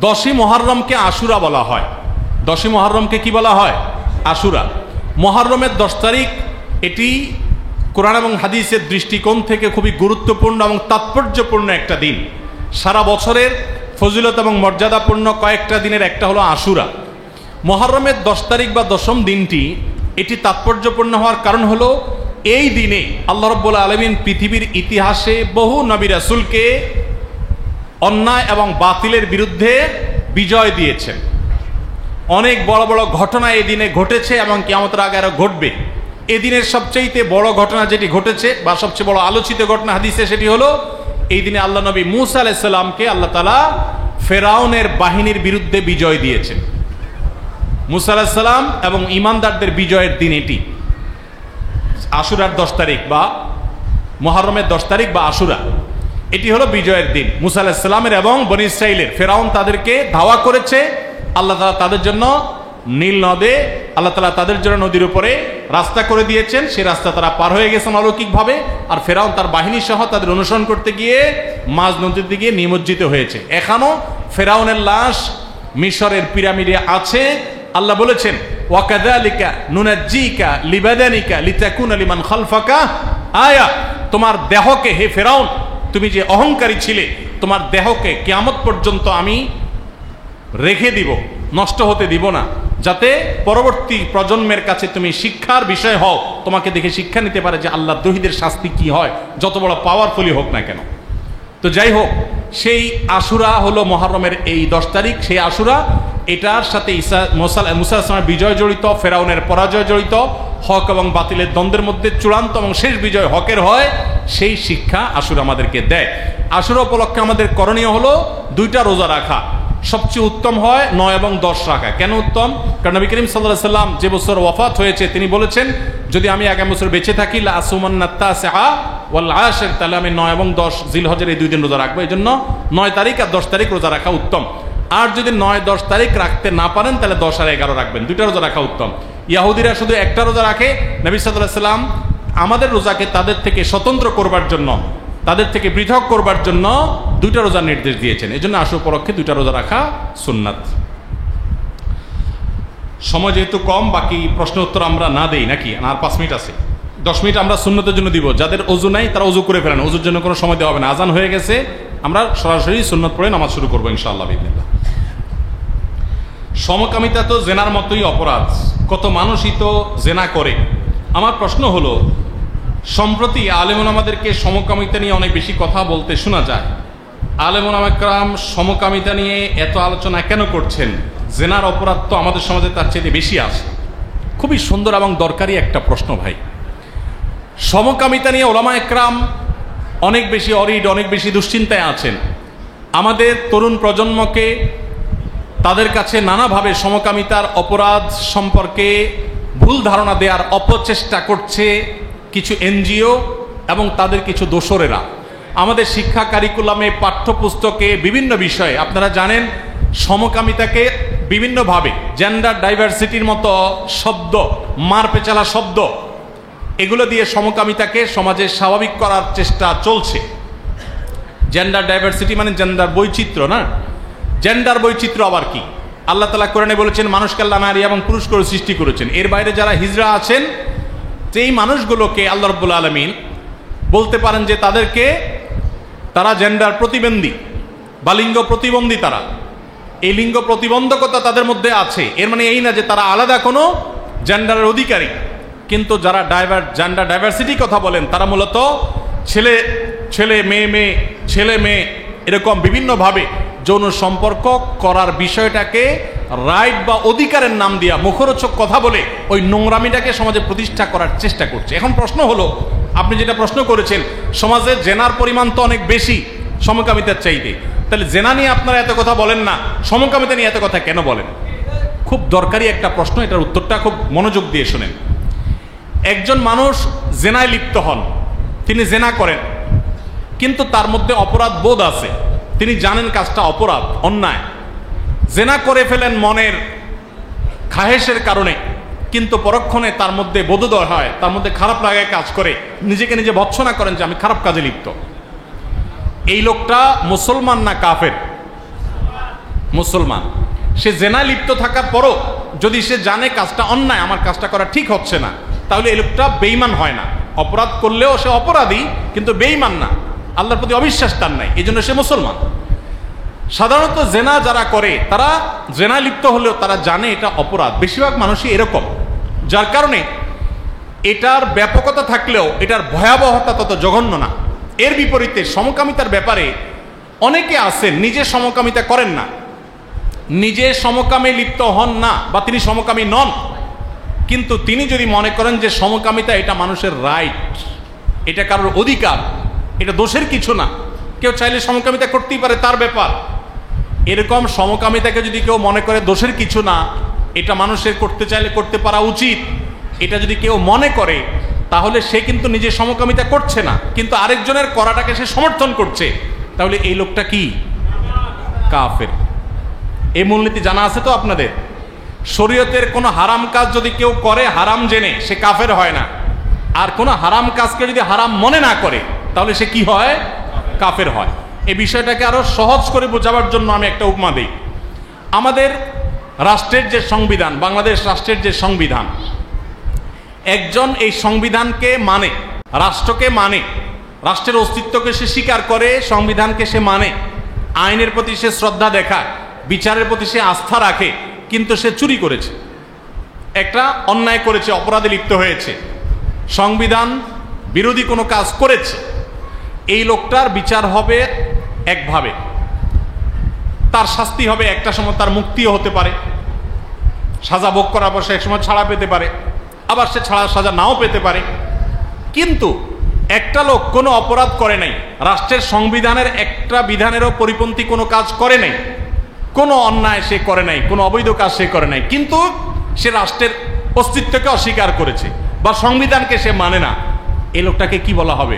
10ই মুহররমকে আশুরা বলা হয়। 10ই মুহররমকে কি বলা হয়? আশুরা। মুহররমের 10 তারিখ এটি কোরআন এবং হাদিসের দৃষ্টিকোণ থেকে খুবই গুরুত্বপূর্ণ এবং তাৎপর্যপূর্ণ একটা দিন। সারা বছরের ফজিলত এবং মর্যাদাপূর্ণ কয়েকটা দিনের একটা হলো আশুরা। মুহররমের 10 তারিখ বা 10ম দিনটি এটি তাৎপর্যপূর্ণ হওয়ার কারণ হলো এই দিনে আল্লাহ রাব্বুল আলামিন পৃথিবীর ইতিহাসে বহু নবী রাসূলকে অন্যায় এবং বাতিলের বিরুদ্ধে বিজয় দিয়েছেন। অনেক বড় বড় ঘটনা এই দিনে ঘটেছে এবং কিয়ামতের আগে আরো ঘটবে। এই দিনের সবচেয়ে বড় ঘটনা যেটি ঘটেছে বা সবচেয়ে বড় আলোচিত ঘটনা হাদিসে, সেটি হলো এই দিনে আল্লাহ নবী মূসা আলাইহিস সালামকে আল্লাহ তাআলা ফেরাউনের বাহিনীর বিরুদ্ধে বিজয় দিয়েছেন। মূসা আলাইহিস সালাম এবং ঈমানদারদের বিজয়ের দিন এটি। আশুরার 10 তারিখ বা মুহররমের 10 তারিখ বা আশুরা, এটি হলো বিজয়ের দিন মূসা আলাইহিস সালামের এবং বনী ইসরাইলের। ফেরাউন তাদেরকে ধাওয়া করেছে, আল্লাহ তাআলা তাদের জন্য নীল নদে আল্লাহ তাআলা তাদের জন্য নদীর উপরে রাস্তা করে দিয়েছেন। সেই রাস্তা তারা পার হয়ে গেছেন অলৌকিকভাবে। আর ফেরাউন তার বাহিনী সহ তাদের অনুসরণ করতে গিয়ে মাঝ নদীর দিকে নিমজ্জিত হয়েছে। এখনো ফেরাউনের লাশ মিশরের পিরামিডে আছে। আল্লাহ বলেছেন, ওয়াকাযালিকা নুনাজ্জিকা লিবাদানিকা লিতাকুনা লিমান খালফাকা আয়া। তোমার দেহকে, হে ফেরাউন, তুমি যে অহংকারী ছিলে, তোমার দেহকে কিয়ামত পর্যন্ত আমি রেখে দিব, নষ্ট হতে দিব না, যাতে পরবর্তী প্রজন্মের কাছে তুমি শিক্ষার বিষয় হও, তোমাকে দেখে শিক্ষা নিতে পারে যে আল্লাহ দ্রোহীদের শাস্তি কি হয়, যত বড় পাওয়ারফুলি হোক না কেন। তো যাই হোক, সেই আশুরা হলো মুহররমের এই 10 তারিখ। সেই আশুরা, এটার সাথে মূসা আলাইহিস সালামের বিজয় জড়িত, ফেরাউনের পরাজয় জড়িত, হক এবং বাতিলের দ্বন্দ্বের মধ্যে চূড়ান্ত এবং শেষ বিজয় হকের হয়, সেই শিক্ষা আশুরা আমাদেরকে দেয়। আশুরা উপলক্ষে আমাদের করণীয় হলো 2টা রোজা রাখা। সবচেয়ে উত্তম হয় 9 এবং 10 রাখা। কেন উত্তম? কারণ নবী করিম সাল্লাল্লাহু আলাইহি সাল্লাম যে বছর ওয়াফাত হয়েছে তিনি বলেছেন, যদি আমি আগামী বছর বেঁচে থাকি লা আসুমান্নাত তাসিআ ওয়াল আশির, তাহলে আমি 9 এবং 10 জিলহজের এই 2 দিন রোজা রাখবো। এই জন্য 9 তারিখ আর 10 তারিখ রোজা রাখা উত্তম। আর যদি 9-10 তারিখ রাখতে না পারেন তাহলে 10 আর 11 রাখবেন। 2টা রোজা রাখা উত্তম। ইহুদিরা শুধু একটা রোজা রাখে। নবী সাল্লাল্লাহু আলাইহি সাল্লাম আমাদের রোজাকে তাদের থেকে স্বতন্ত্র করবার জন্য, তাদের থেকে পৃথক করবার জন্য 2টা রোজার নির্দেশ দিয়েছেন। এই জন্য আশুরা উপলক্ষে 2টা রোজা রাখা সুন্নাত। সময় যেহেতু কম, বাকি প্রশ্ন উত্তর আমরা না দেই নাকি? আর 5 মিনিট আছে। 10 মিনিট আমরা সুন্নতের জন্য দিব। যাদের ওযু নাই তারা ওযু করে ফেলেন, ওযুর জন্য কোনো সময় দেওয়া হবে না। আজান হয়ে গেছে, আমরা সরাসরি সুন্নত পড়ে নামাজ শুরু করবো ইনশাআল্লাহ বিইজনিল্লাহ। সমকামিতা তো জেনার মতোই অপরাধ। কত মানুষই তো জেনা করে। আমার প্রশ্ন হলো, সম্প্রতি আলেম ওলামাদেরকে সমকামিতা নিয়ে অনেক বেশি কথা বলতে শোনা যায়। আলেম ওলামা কেরাম সমকামিতা নিয়ে এত আলোচনা কেন করছেন? জেনার অপরাধ তো আমাদের সমাজে তার চেয়ে বেশি আছে। খুবই সুন্দর এবং দরকারি একটা প্রশ্ন ভাই। সমকামিতা নিয়ে ওলামা একরাম অনেক বেশি অরিড, অনেক বেশি দুশ্চিন্তায় আছেন। আমাদের তরুণ প্রজন্মকে তাদের কাছে নানাভাবে সমকামিতার অপরাধ সম্পর্কে ভুল ধারণা দেওয়ার অপচেষ্টা করছে কিছু এনজিও এবং তাদের কিছু দোসরেরা। আমাদের শিক্ষা কারিকুলামে, পাঠ্যপুস্তকে, বিভিন্ন বিষয়ে আপনারা জানেন সমকামিতাকে বিভিন্নভাবে জেন্ডার ডাইভার্সিটির মতো শব্দ, মার পেচালা শব্দ এগুলো দিয়ে সমকামিতাকে সমাজে স্বাভাবিক করার চেষ্টা চলছে। জেন্ডার ডাইভার্সিটি মানে জেন্ডার বৈচিত্র্য না? জেন্ডার বৈচিত্র্য আবার কি? আল্লাহ তাআলা কোরআনে বলেছেন মানুষকে আল্লাহ নারী এবং পুরুষ করে সৃষ্টি করেছেন। এর বাইরে যারা হিজড়া আছেন, এই মানুষগুলোকে আল্লাহ রাব্বুল আলামিন বলতে পারেন যে তারা জেন্ডার প্রতিবন্ধী বা লিঙ্গ প্রতিবন্ধী। তারা এই লিঙ্গ প্রতিবন্ধকতা তাদের মধ্যে আছে, এর মানে এই না যে তারা আলাদা কোনো জেন্ডারের অধিকারী। কিন্তু যারা জেন্ডার ডাইভার্সিটি কথা বলেন তারা মূলত ছেলে ছেলে মেয়ে মেয়ে ছেলে মেয়ে এরকম বিভিন্নভাবে যৌন সম্পর্ক করার বিষয়টাকে রাইট বা অধিকারের নাম দিয়া মুখরোচক কথা বলে ওই নোংরামিটাকে সমাজে প্রতিষ্ঠা করার চেষ্টা করছে। এখন প্রশ্ন হলো, আপনি যেটা প্রশ্ন করেছেন, সমাজে জেনার পরিমাণ তো অনেক বেশি সমকামিতার চাইতে, তাহলে জেনা নিয়ে আপনারা এত কথা বলেন না, সমকামিতা নিয়ে এত কথা কেন বলেন? খুব দরকারি একটা প্রশ্ন, এটার উত্তরটা খুব মনোযোগ দিয়ে শোনেন। একজন মানুষ জেনায় লিপ্ত হন, তিনি জেনা করেন, কিন্তু তার মধ্যে অপরাধ বোধ আছে, তিনি জানেন কাজটা অপরাধ, অন্যায়, জেনা করে ফেলেন মনের খাহেশের কারণে, কিন্তু পরক্ষণে তার মধ্যে বোধোদয় হয়, তার মধ্যে খারাপ লাগায় কাজ করে, নিজেকে নিজে ভৎসনা করেন যে আমি খারাপ কাজে লিপ্ত। এই লোকটা মুসলমান না কাফের? মুসলমান। সে জেনায় লিপ্ত থাকার পরও যদি সে জানে কাজটা অন্যায়, আমার কাজটা করা ঠিক হচ্ছে না, তাহলে এই লোকটা বেঈমান হয় না। অপরাধ করলেও সে অপরাধী, কিন্তু বেঈমান না, আল্লাহর প্রতি অবিশ্বাস তার নাই, এই জন্য সে মুসলমান। সাধারণত জেনা যারা করে তারা জেনা লিপ্ত হলেও তারা জানে এটা অপরাধ, বেশিরভাগ মানুষই এরকম, যার কারণে এটার ব্যাপকতা থাকলেও এটার ভয়াবহতা তত জঘন্য না। এর বিপরীতে সমকামিতার ব্যাপারে অনেকে আছেন নিজে সমকামিতা করেন না, নিজে সমকামে লিপ্ত হন না, বা তিনি সমকামী নন, কিন্তু তিনি যদি মনে করেন যে সমকামিতা এটা মানুষের রাইট, এটা কারোর অধিকার, এটা দোষের কিছু না, কেউ চাইলে সমকামিতা করতেই পারে, তার ব্যাপার, এরকম সমকামিতাকে যদি কেউ মনে করে দোষের কিছু না, এটা মানুষের করতে চাইলে করতে পারা উচিত, এটা যদি কেউ মনে করে, তাহলে সে কিন্তু নিজে সমকামিতা করছে না, কিন্তু আরেকজনের করাটাকে সে সমর্থন করছে, তাহলে এই লোকটা কি? কাফের। এই মূলনীতি জানা আছে তো আপনাদের? শরীয়তের কোনো হারাম কাজ যদি কেউ করে হারাম জেনে, সে কাফের হয় না, আর কোনো হারাম কাজকে যদি হারাম মনে না করে, তাহলে সে কি হয়? কাফের হয়। এই বিষয়টাকে আরো সহজ করে বোঝাবার জন্য আমি একটা উপমা দিই। আমাদের রাষ্ট্রের যে সংবিধান, বাংলাদেশ রাষ্ট্রের যে সংবিধান, একজন এই সংবিধানকে মানে, রাষ্ট্রকে মানে, রাষ্ট্রের অস্তিত্বকে সে স্বীকার করে, সংবিধানকে সে মানে, আইনের প্রতি সে শ্রদ্ধা দেখায়, বিচারের প্রতি সে আস্থা রাখে, কিন্তু সে চুরি করেছে, একটা অন্যায় করেছে, অপরাধে লিপ্ত হয়েছে, সংবিধান বিরোধী কোনো কাজ করেছে, এই লোকটার বিচার হবে একভাবে, তার শাস্তি হবে একটা সময়, তার মুক্তিও হতে পারে, সাজা ভোগ করার পর সে এক সময় ছাড়া পেতে পারে, আবার সে সাজা নাও পেতে পারে। কিন্তু একটা লোক কোনো অপরাধ করে নাই, রাষ্ট্রের সংবিধানের একটা বিধানেরও পরিপন্থী কোনো কাজ করে নাই, কোনো অন্যায় সে করে নাই, কোনো অবৈধ কাজ সে করে নাই, কিন্তু সে রাষ্ট্রের অস্তিত্বকে অস্বীকার করেছে বা সংবিধানকে সে মানে না, এই লোকটাকে কি বলা হবে?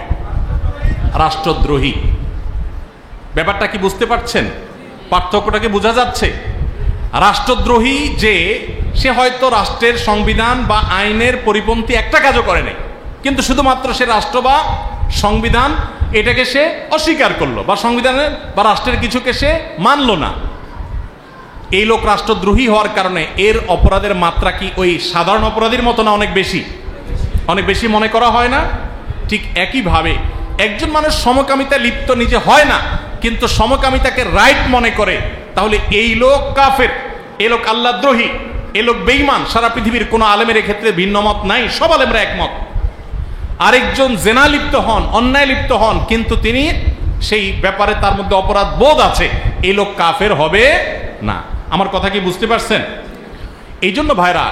রাষ্ট্রদ্রোহী। ব্যাপারটা কি বুঝতে পারছেন? পার্থক্যটাকে বোঝা যাচ্ছে? রাষ্ট্রদ্রোহী যে সে হয়তো রাষ্ট্রের সংবিধান বা আইনের পরিপন্থী একটা কাজও করে নাই, কিন্তু শুধুমাত্র সে রাষ্ট্র বা সংবিধান এটাকে সে অস্বীকার করলো, বা সংবিধানের বা রাষ্ট্রের কিছুকে সে মানল না, এই লোক রাষ্ট্রদ্রোহী হওয়ার কারণে এর অপরাধের মাত্রা কি ওই সাধারণ অপরাধীর মতো না অনেক বেশি? অনেক বেশি মনে করা হয় না? ঠিক একইভাবে একজন মানুষ সমকামিতা লিপ্ত নিজে হয় না, কিন্তু সমকামিতাকে রাইট মনে করে, তাহলে এই লোক কাফের, এই লোক আল্লাহদ্রোহী, এই লোক বেঈমান। সারা পৃথিবীর কোনো আলেমের ক্ষেত্রে ভিন্ন মত নাই, সব আলেমরা একমত। আরেকজন জেনা লিপ্ত হন, অন্যায় লিপ্ত হন, কিন্তু তিনি সেই ব্যাপারে তার মধ্যে অপরাধ বোধ আছে, এই লোক কাফের হবে না। আমার কথা কি বুঝতে পারছেন? এই জন্য ভাইরা,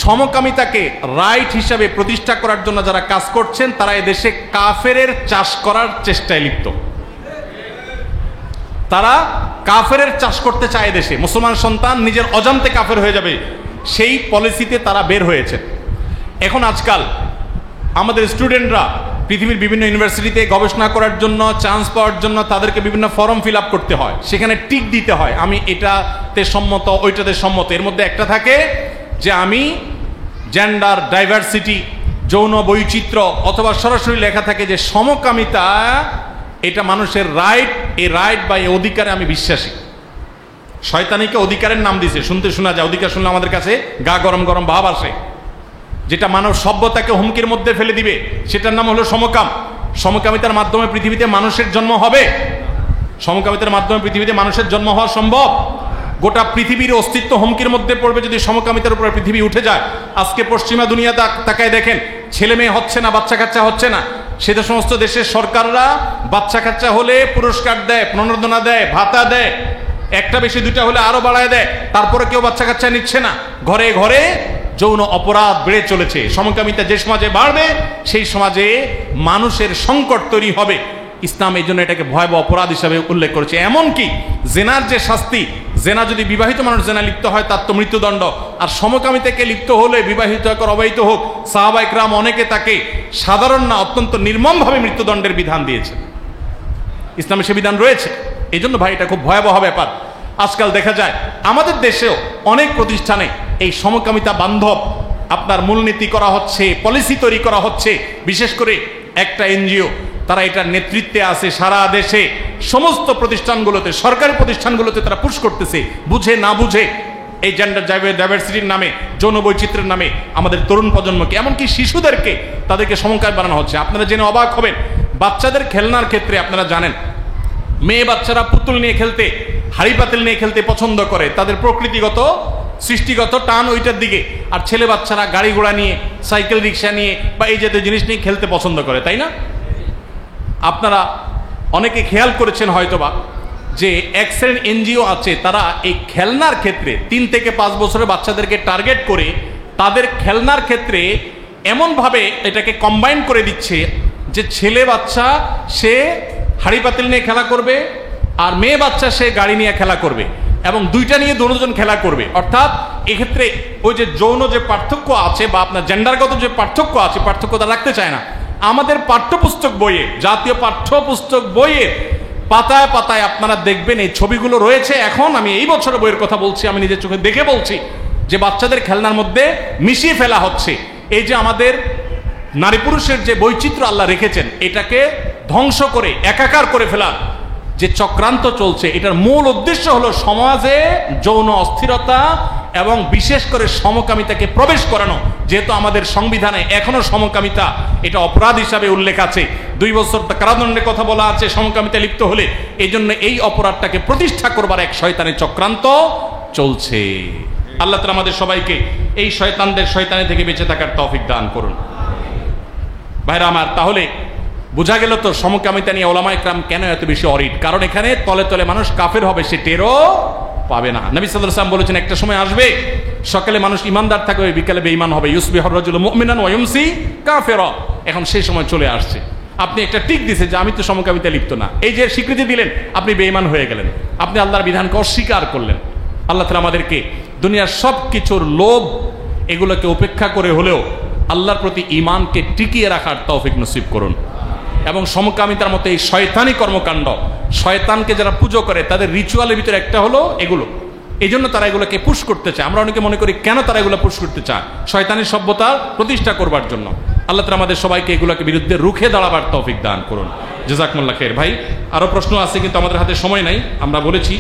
সমকামিতাকে রাইট হিসাবে প্রতিষ্ঠা করার জন্য যারা কাজ করছেন, তারা এদেশে কাফেরের চাষ করার চেষ্টায় লিপ্ত। তারা কাফেরের চাষ করতে চায় দেশে, মুসলমান সন্তান নিজের অজান্তে কাফের হয়ে যাবে, সেই পলিসিতে তারা বের হয়েছে। এখন আজকাল আমাদের স্টুডেন্টরা পৃথিবীর বিভিন্ন ইউনিভার্সিটিতে গবেষণা করার জন্য, চান্স পাওয়ার জন্য তাদেরকে বিভিন্ন ফর্ম ফিল আপ করতে হয়, সেখানে টিক দিতে হয়, আমি এটাতে সম্মত, ওইটাতে সম্মত। এর মধ্যে একটা থাকে যে আমি জেন্ডার ডাইভার্সিটি যৌন বৈচিত্র্য অথবা সরাসরি লেখা থাকে যে সমকামিতা এটা মানুষের রাইট, এই রাইট বা এই অধিকারে আমি বিশ্বাসী। শয়তানিকে অধিকারের নাম দিয়েছে, শুনতে শোনা যায়, অধিকার শুনলে আমাদের কাছে গা গরম গরম ভাব আসে। যেটা মানব সভ্যতাকে হুমকির মধ্যে ফেলে দিবে সেটার নাম হলো সমকাম। সমকামিতার মাধ্যমে পৃথিবীতে মানুষের জন্ম হবে? সমকামিতার মাধ্যমে পৃথিবীতে মানুষের জন্ম হওয়া সম্ভব? গোটা পৃথিবীর অস্তিত্ব হুমকির মধ্যে পড়বে যদি সমকামিতার উপরে পৃথিবী উঠে যায়। আজকে পশ্চিমা দুনিয়া তাকায় দেখেন, ছেলে মেয়ে হচ্ছে না, বাচ্চা কাচ্চা হচ্ছে না। সে তো সমস্ত দেশের সরকাররা বাচ্চা কাচ্চা হলে পুরস্কার দেয়, প্রণোদনা দেয়, ভাতা দেয়, একটা বেশি দুইটা হলে আরো বাড়ায় দেয়, তারপরে কেউ বাচ্চা কাচ্চা নিচ্ছে না। ঘরে ঘরে যৌন অপরাধ বেড়ে চলেছে। সমকামিতা যে সমাজে বাড়বে সেই সমাজে মানুষের সংকট তৈরি হবে। ইসলাম এই জন্য এটাকে ভয়াবহ অপরাধ হিসাবে উল্লেখ করেছে। এমনকি জেনার যে শাস্তি, জেনা যদি বিবাহিত মানুষ জেনা লিপ্ত হয় তার তো মৃত্যুদণ্ড, আর সমকামিতাকে লিপ্ত হলে বিবাহিত হোক আর অবিবাহিত হোক সাহাবা ইকরাম অনেকে তাকে সাধারণ না অত্যন্ত নির্মমভাবে মৃত্যুদণ্ডের বিধান দিয়েছে। ইসলামে সে বিধান রয়েছে। এই জন্য ভাই এটা খুব ভয়াবহ ব্যাপার। আজকাল দেখা যায় আমাদের দেশেও অনেক প্রতিষ্ঠানে এই সমকামিতা বান্ধব আপনার মূলনীতি করা হচ্ছে, পলিসি তৈরি করা হচ্ছে। বিশেষ করে একটা এনজিও তারা এটার নেতৃত্বে আছে সারা দেশে সমস্ত প্রতিষ্ঠানগুলোতে, সরকারি প্রতিষ্ঠানগুলোতে তারা পুশ করতেছে, বুঝে না বুঝে এই জেন্ডার ডাইভার্সিটির নামে, যৌন বৈচিত্র্যের নামে আমাদের তরুণ প্রজন্মকে, এমনকি শিশুদেরকে তাদেরকে সমকামী বানানো হচ্ছে। আপনারা জেনে অবাক হবেন, বাচ্চাদের খেলনার ক্ষেত্রে আপনারা জানেন মেয়ে বাচ্চারা পুতুল নিয়ে খেলতে, হাড়ি পাতিল নিয়ে খেলতে পছন্দ করে, তাদের প্রকৃতিগত সৃষ্টিগত টান ওইটার দিকে। আর ছেলে বাচ্চারা গাড়ি ঘোড়া নিয়ে, সাইকেল রিক্সা নিয়ে বা এই জাতীয় জিনিস নিয়ে খেলতে পছন্দ করে, তাই না? আপনারা অনেকে খেয়াল করেছেন হয়তোবা যে এক শ্রেণীর এনজিও আছে, তারা এই খেলনার ক্ষেত্রে 3 থেকে 5 বছরের বাচ্চাদেরকে টার্গেট করে তাদের খেলনার ক্ষেত্রে এমনভাবে এটাকে কম্বাইন করে দিচ্ছে যে ছেলে বাচ্চা সে হাড়ি পাতিল নিয়ে খেলা করবে আর মেয়ে বাচ্চা সে গাড়ি নিয়ে খেলা করবে, এবং দুইটা নিয়ে দুজন খেলা করবে। অর্থাৎ এক্ষেত্রে ওই যে যৌন যে পার্থক্য আছে বা আপনার জেন্ডারগত যে পার্থক্য আছে, পার্থক্যটা রাখতে চায় না। আমাদের পাঠ্যপুস্তক বইয়ে, জাতীয় পাঠ্যপুস্তক বইয়ে পাতায় পাতায় আপনারা দেখবেন এই ছবিগুলো রয়েছে। এখন আমি এই বছরের বইয়ের কথা বলছি, আমি নিজের চোখে দেখে বলছি যে বাচ্চাদের খেলনার মধ্যে মিশিয়ে ফেলা হচ্ছে। এই যে আমাদের নারী পুরুষের যে বৈচিত্র্য আল্লাহ রেখেছেন, এটাকে ধ্বংস করে একাকার করে ফেলার যে চক্রান্ত চলছে, এটার মূল উদ্দেশ্য হলো সমাজে যৌন অস্থিরতা এবং বিশেষ করে সমকামিতাকে প্রবেশ করানো। যেহেতু আমাদের সংবিধানে এখনো সমকামিতা এটা অপরাধ হিসাবে উল্লেখ আছে, 2 বছর কারাদণ্ডের কথা বলা আছে সমকামিতা লিপ্ত হলে। এই জন্য এই অপরাধটাকে প্রতিষ্ঠা করবার এক শয়তানের চক্রান্ত চলছে। আল্লাহ তাআলা আমাদের সবাইকে এই শয়তানদের শয়তানি থেকে বেঁচে থাকার তৌফিক দান করুন। ভাইরা আমার, তাহলে বোঝা গেল তো সমকামিতা নিয়ে ওলামা ইকরাম কেন এত বেশি অরিড। কারণ এখানে তলে তলে মানুষ কাফের হবে, সে টেরও পাবে না। নবী সাল্লাল্লাহু আলাইহি ওয়াসাল্লাম বলেছেন একটা সময় আসবে সকালে মানুষ ইমানদার থাকবে, বিকালে বেঈমান হবে। ইউসবিহুর রাজুলু মুমিনান ওয়া ইউমসি কাফিরা। এখন সেই সময় চলে আসছে। আপনি একটা টিক দিয়েছে যে আমি তো সমকামিতা লিপ্ত না, এই যে স্বীকৃতি দিলেন, আপনি বেঈমান হয়ে গেলেন, আপনি আল্লাহর বিধানকে অস্বীকার করলেন। আল্লাহ তাআলা আমাদেরকে দুনিয়ার সব কিছুর লোভ এগুলোকে উপেক্ষা করে হলেও আল্লাহর প্রতি ঈমানকে টিকিয়ে রাখার তৌফিক নসিব করুন। এবং সমকামিতার মতো এই শয়তানি কর্মকাণ্ড, শয়তানকে যারা পুজো করে তাদের রিচুয়ালের ভিতরে একটা হলো এগুলো। এই জন্য তারা এগুলোকে পুশ করতে চায়। আমরা অনেকে মনে করি কেন তারা এগুলো পুশ করতে চায়? শয়তানি সভ্যতার প্রতিষ্ঠা করবার জন্য। আল্লাহ তাআলা আমাদের সবাইকে এগুলোকে বিরুদ্ধে রুখে দাঁড়াবার তৌফিক দান করুন। জাযাকুমুল্লাহ খাইর। ভাই আরো প্রশ্ন আছে কিন্তু আমাদের হাতে সময় নাই। আমরা বলেছি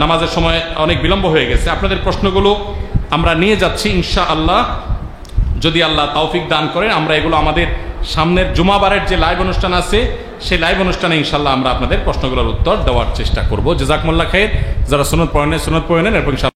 নামাজের সময় অনেক বিলম্ব হয়ে গেছে। আপনাদের প্রশ্নগুলো আমরা নিয়ে যাচ্ছি ইনশাআল্লাহ, যদি আল্লাহ তৌফিক দান করেন। আমরা এগুলো আমাদের সামনের জুমাবারের যে লাইভ অনুষ্ঠান আছে সেই লাইভ অনুষ্ঠানে ইনশাআল্লাহ আমরা আপনাদের প্রশ্নগুলোর উত্তর দেওয়ার চেষ্টা করব। জাযাকুমুল্লাহ খাইর। যারা সুন্নাত পড়েন সুন্নাত পড়ে নেন এবং